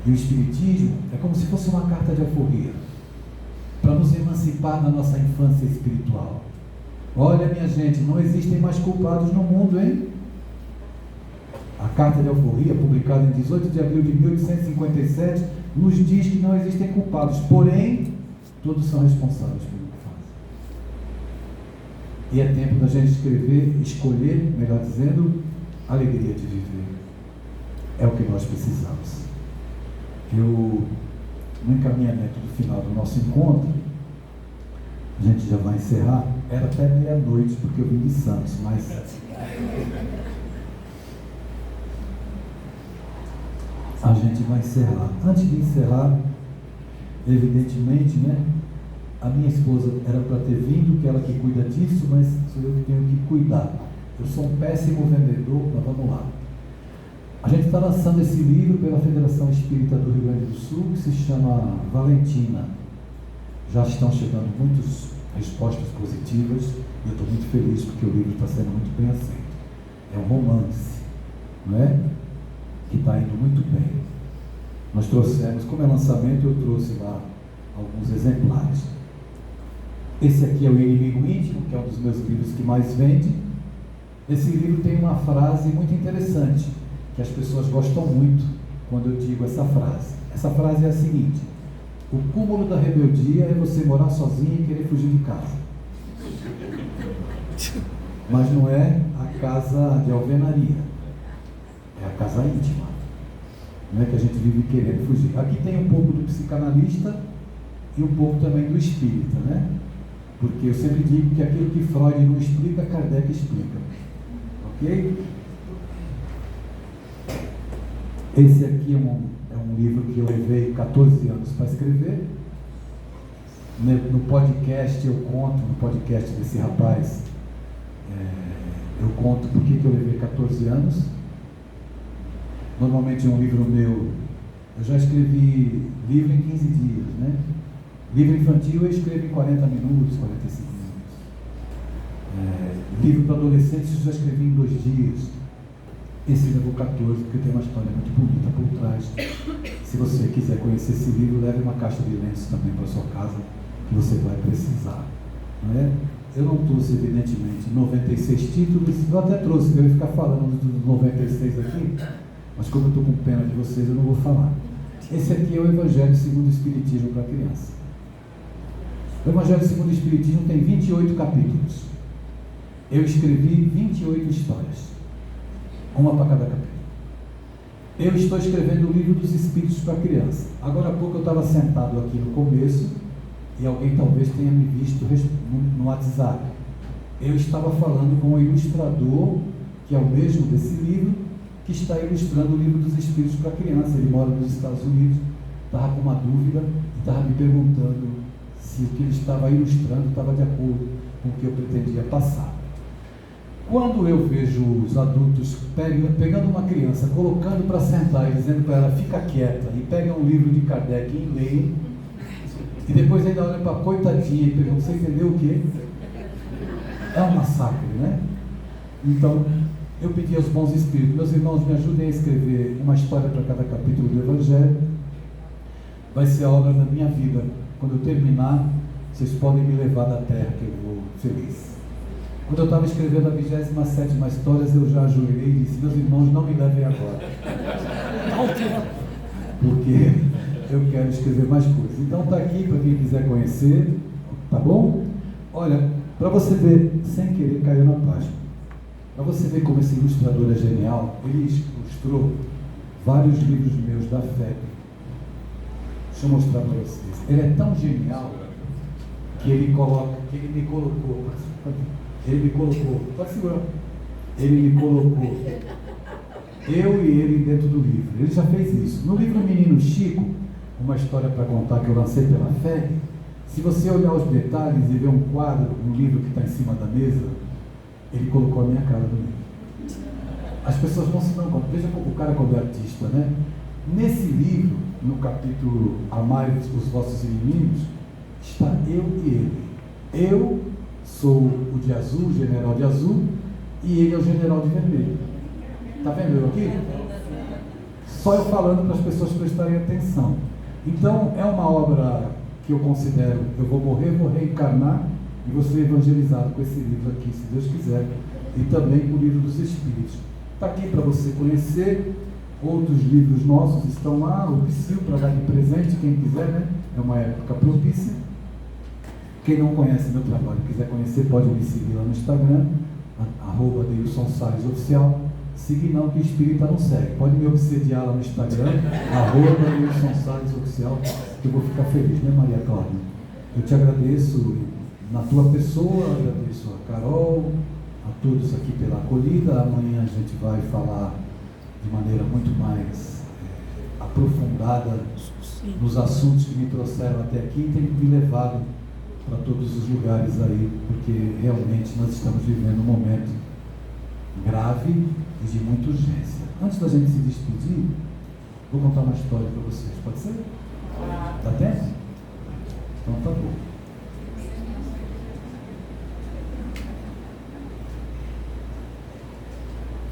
E o Espiritismo é como se fosse uma carta de alforria, para nos emancipar da nossa infância espiritual. Olha, minha gente, não existem mais culpados no mundo, hein? A carta de alforria, publicada em 18 de abril de 1857, nos diz que não existem culpados, porém, todos são responsáveis pelo que fazem. E é tempo da gente escolher, melhor dizendo, a alegria de viver. É o que nós precisamos. No encaminhamento do final do nosso encontro, a gente já vai encerrar, era até meia-noite, porque eu vim de Santos, mas a gente vai encerrar. Antes de encerrar, evidentemente, né, a minha esposa era para ter vindo, que ela que cuida disso, mas sou eu que tenho que cuidar. Eu sou um péssimo vendedor, mas vamos lá. A gente está lançando esse livro pela Federação Espírita do Rio Grande do Sul, que se chama Valentina. Já estão chegando muitas respostas positivas e eu estou muito feliz porque o livro está sendo muito bem aceito. É um romance, não é? Que está indo muito bem. Nós trouxemos, como é lançamento, eu trouxe lá alguns exemplares. Esse aqui é o Inimigo Íntimo, que é um dos meus livros que mais vende. Esse livro tem uma frase muito interessante, que as pessoas gostam muito quando eu digo essa frase. Essa frase é a seguinte: o cúmulo da rebeldia é você morar sozinho e querer fugir de casa. Mas não é a casa de alvenaria, é a casa íntima. Não é que a gente vive querendo fugir. Aqui tem um pouco do psicanalista e um pouco também do espírita, né? Porque eu sempre digo que aquilo que Freud não explica, Kardec explica. Ok? Esse aqui é um livro que eu levei 14 anos para escrever. No podcast eu conto, no podcast desse rapaz, eu conto por que eu levei 14 anos. Normalmente um livro meu, eu já escrevi livro em 15 dias, né? Livro infantil eu escrevo em 40 minutos, 45 minutos. Livro para adolescentes eu já escrevi em 2 dias. Esse levou 14, porque tem uma história muito bonita por trás. Se você quiser conhecer esse livro, leve uma caixa de lenços também para sua casa, que você vai precisar. Não é? Eu não trouxe, evidentemente, 96 títulos, eu até trouxe, eu ia ficar falando dos 96 aqui, mas como eu estou com pena de vocês, eu não vou falar. Esse aqui é o Evangelho segundo o Espiritismo para criança. O Evangelho segundo o Espiritismo tem 28 capítulos. Eu escrevi 28 histórias. Uma para cada capítulo. Eu estou escrevendo o livro dos Espíritos para criança. Agora há pouco eu estava sentado aqui no começo e alguém talvez tenha me visto no WhatsApp. Eu estava falando com um ilustrador, que é o mesmo desse livro, que está ilustrando o livro dos Espíritos para criança. Ele mora nos Estados Unidos, estava com uma dúvida e estava me perguntando se o que ele estava ilustrando estava de acordo com o que eu pretendia passar. Quando eu vejo os adultos pegando uma criança, colocando para sentar e dizendo para ela, fica quieta, e pegam um livro de Kardec e leem, e depois ainda olham para a coitadinha e perguntam, você entendeu o quê? É um massacre, né? Então, eu pedi aos bons espíritos, meus irmãos, me ajudem a escrever uma história para cada capítulo do Evangelho. Vai ser a obra da minha vida. Quando eu terminar, vocês podem me levar da terra, que eu vou feliz. Quando eu estava escrevendo a 27ª história, eu já ajoelhei e disse, meus irmãos, não me levem agora. Porque eu quero escrever mais coisas. Então está aqui para quem quiser conhecer, tá bom? Olha, para você ver, sem querer caiu na página. Para você ver como esse ilustrador é genial, ele ilustrou vários livros meus da FEB. Deixa eu mostrar para vocês. Ele é tão genial que ele me colocou, pode segurar, ele me colocou, eu e ele dentro do livro. Ele já fez isso. No livro Menino Chico, uma história para contar que eu lancei pela FEB, se você olhar os detalhes e ver um quadro, um livro que está em cima da mesa, ele colocou a minha cara no livro. as pessoas não se dão conta. Veja o cara quando é artista, né? Nesse livro, no capítulo Amai os vossos inimigos, está eu e ele. Eu sou o de azul, o general de azul, e ele é o general de vermelho. Está vendo eu aqui? Só eu falando para as pessoas prestarem atenção. Então, é uma obra que eu considero, eu vou morrer, vou reencarnar e vou ser evangelizado com esse livro aqui, se Deus quiser, e também com o livro dos Espíritos. Está aqui para você conhecer. Outros livros nossos estão lá, o Psyll, para dar de presente, quem quiser, né? É uma época propícia. Quem não conhece meu trabalho, quiser conhecer, pode me seguir lá no Instagram, @DeilsonSalesOficial. Seguir não, que espírita não segue. Pode me obsediar lá no Instagram, @DeilsonSalesOficial, que eu vou ficar feliz, né, Maria Cláudia? Eu te agradeço na tua pessoa, agradeço a Carol, a todos aqui pela acolhida. Amanhã a gente vai falar de maneira muito mais aprofundada nos assuntos que me trouxeram até aqui e tem me levado para todos os lugares aí, porque realmente nós estamos vivendo um momento grave e de muita urgência. Antes da gente se despedir, vou contar uma história para vocês, pode ser? Dá tempo? Então tá bom.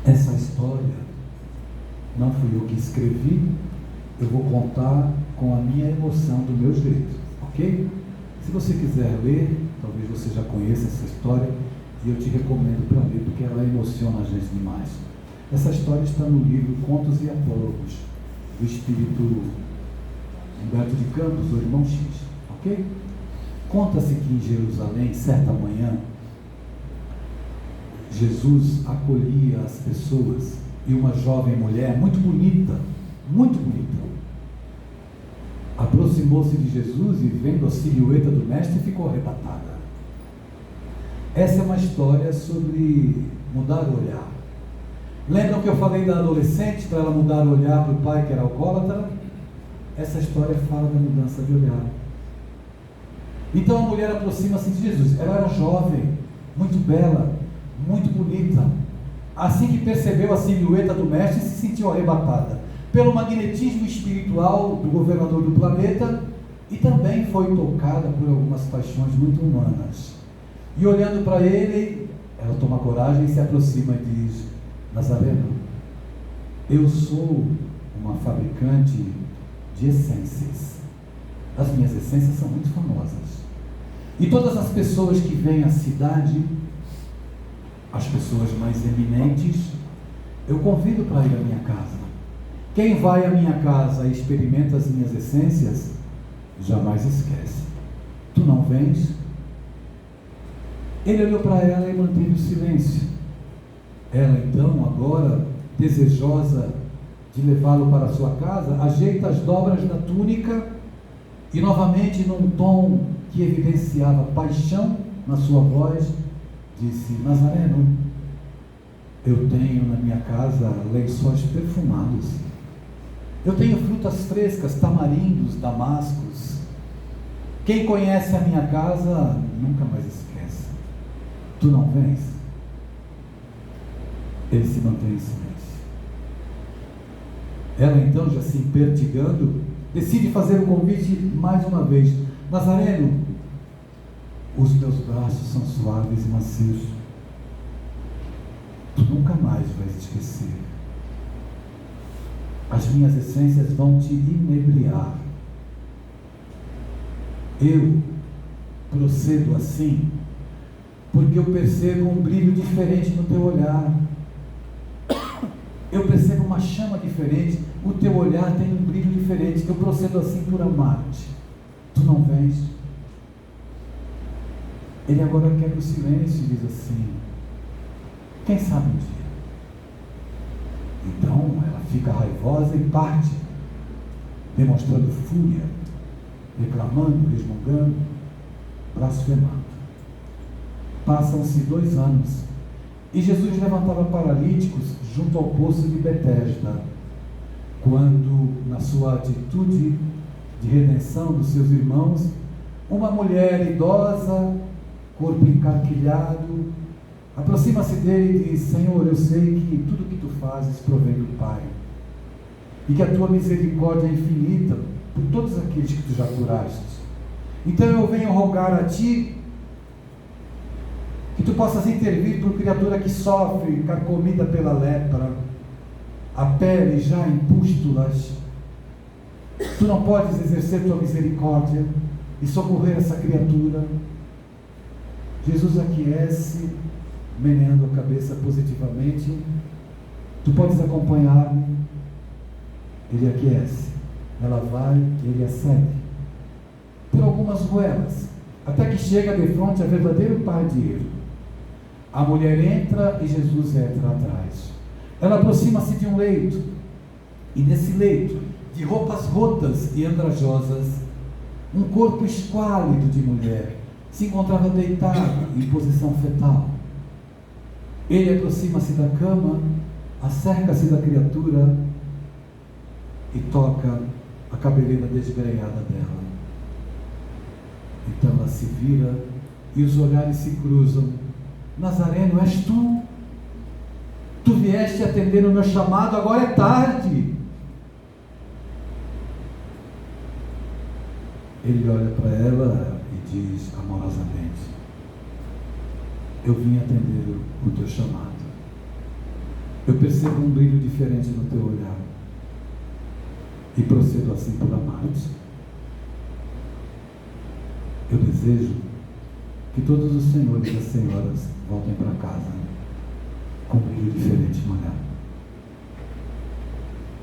Essa história não fui eu que escrevi, eu vou contar com a minha emoção do meu jeito, ok? Se você quiser ler, talvez você já conheça essa história, e eu te recomendo para ler, porque ela emociona a gente demais. Essa história está no livro Contos e Apólogos, do espírito Humberto de Campos, o irmão X, ok? Conta-se que em Jerusalém, certa manhã, Jesus acolhia as pessoas e uma jovem mulher muito bonita, aproximou-se de Jesus e, vendo a silhueta do mestre, ficou arrebatada. Essa é uma história sobre mudar o olhar. Lembram que eu falei da adolescente para ela mudar o olhar para o pai que era alcoólatra? Essa história fala da mudança de olhar. Então a mulher aproxima-se de Jesus. Ela era jovem, muito bela, muito bonita. Assim que percebeu a silhueta do mestre, se sentiu arrebatada pelo magnetismo espiritual do governador do planeta e também foi tocada por algumas paixões muito humanas. E olhando para ele, ela toma coragem e se aproxima e diz: Nazareno, eu sou uma fabricante de essências. As minhas essências são muito famosas. E todas as pessoas que vêm à cidade, as pessoas mais eminentes, eu convido para ir à minha casa. Quem vai à minha casa e experimenta as minhas essências, jamais esquece. Tu não vens? Ele olhou para ela e manteve o silêncio. Ela então, agora, desejosa de levá-lo para a sua casa, ajeita as dobras da túnica e novamente, num tom que evidenciava paixão na sua voz, disse: Nazareno, eu tenho na minha casa lençóis perfumados. Eu tenho frutas frescas, tamarindos, damascos. Quem conhece a minha casa nunca mais esquece. Tu não vens? Ele se mantém em silêncio. Ela então, já se impertigando, decide fazer o convite mais uma vez. Nazareno, os meus braços são suaves e macios. Tu nunca mais vais esquecer. As minhas essências vão te inebriar. Eu procedo assim porque eu percebo um brilho diferente no teu olhar. Eu percebo uma chama diferente. O teu olhar tem um brilho diferente. Eu procedo assim por amar-te. Tu não vens? Ele agora quebra o silêncio e diz assim: quem sabe um dia? Então ela fica raivosa e parte, demonstrando fúria, reclamando, resmungando, blasfemando. Passam-se 2 anos e Jesus levantava paralíticos junto ao poço de Betesda, quando, na sua atitude de redenção dos seus irmãos, uma mulher idosa, corpo encarquilhado, Aproxima-se dele e diz: Senhor, eu sei que tudo que tu fazes provém do Pai, e que a tua misericórdia é infinita por todos aqueles que tu já curaste. Então eu venho rogar a ti que tu possas intervir por criatura que sofre, carcomida pela lepra, a pele já em pústulas. Tu não podes exercer tua misericórdia e socorrer essa criatura? Jesus aquece, meneando a cabeça positivamente. Tu podes acompanhar-me? Ele aquece, ela vai, ele a segue por algumas ruelas, até que chega de frente a verdadeiro pardieiro. A mulher entra e Jesus entra atrás. Ela aproxima-se de um leito, e nesse leito, de roupas rotas e andrajosas, um corpo esquálido de mulher se encontrava deitado em posição fetal. Ele aproxima-se da cama, acerca-se da criatura e toca a cabeleira desgrenhada dela. Então ela se vira e os olhares se cruzam. Nazareno, és tu? Tu vieste atender o meu chamado, agora é tarde. Ele olha para ela e diz amorosamente: eu vim atender o teu chamado. Eu percebo um brilho diferente no teu olhar e procedo assim por amar-te. Eu desejo que todos os senhores e as senhoras voltem para casa com um brilho diferente no olhar,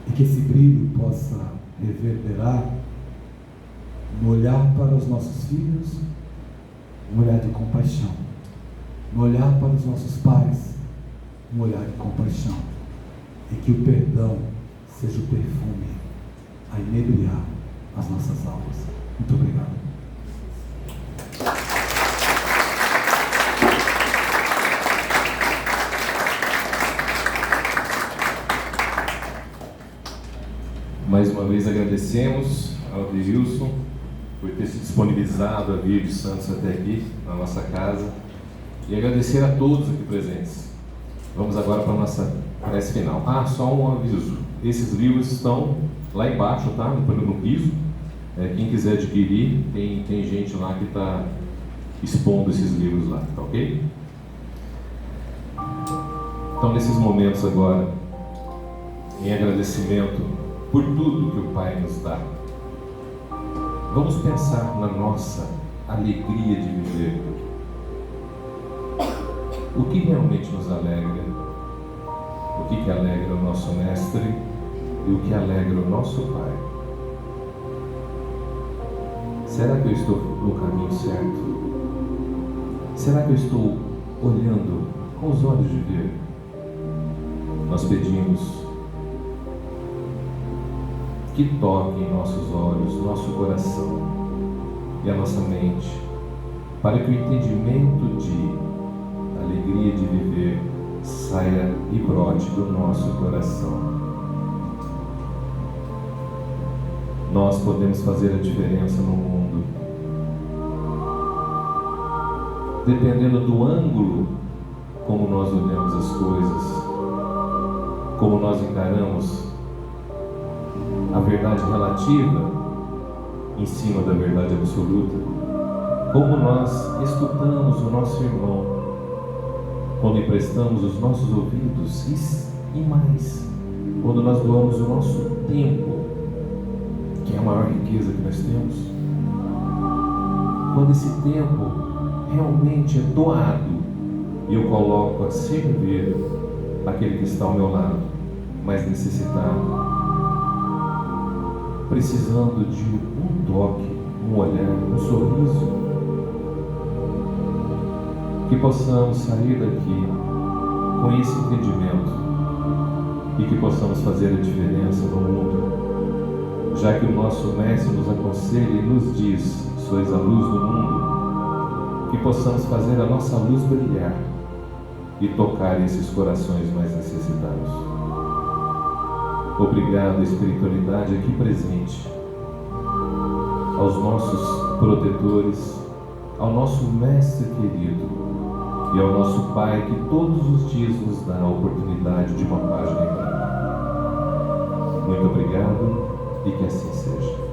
e que esse brilho possa reverberar no olhar para os nossos filhos, um olhar de compaixão, no olhar para os nossos pais, um olhar de compaixão, e que o perdão seja o perfume a inebriar as nossas almas. Muito obrigado. Mais uma vez agradecemos ao Adeilson por ter se disponibilizado a vir de Santos até aqui, na nossa casa, e agradecer a todos aqui presentes. Vamos agora para a nossa prece final. Só um aviso: esses livros estão lá embaixo, tá? No piso. Quem quiser adquirir, tem gente lá que está expondo esses livros lá, tá ok? Então, nesses momentos agora, em agradecimento por tudo que o Pai nos dá, vamos pensar na nossa alegria de viver. O que realmente nos alegra? O que alegra o nosso Mestre e o que alegra o nosso Pai? Será que eu estou no caminho certo? Será que eu estou olhando com os olhos de ver? Nós pedimos que toque em nossos olhos, nosso coração e a nossa mente, para que o entendimento de alegria de viver saia e brote do nosso coração. Nós podemos fazer a diferença no mundo, dependendo do ângulo como nós olhamos as coisas, como nós encaramos a verdade relativa em cima da verdade absoluta, como nós escutamos o nosso irmão, quando emprestamos os nossos ouvidos, e mais, quando nós doamos o nosso tempo, que é a maior riqueza que nós temos. Quando esse tempo realmente é doado e eu coloco a servir aquele que está ao meu lado, mais necessitado, precisando de um toque, um olhar, um sorriso, que possamos sair daqui com esse entendimento e que possamos fazer a diferença no mundo, já que o nosso Mestre nos aconselha e nos diz: sois a luz do mundo, que possamos fazer a nossa luz brilhar e tocar esses corações mais necessitados. Obrigado, espiritualidade aqui presente, aos nossos protetores, ao nosso Mestre querido, e ao nosso Pai que todos os dias nos dá a oportunidade de uma página em branco. Muito obrigado e que assim seja.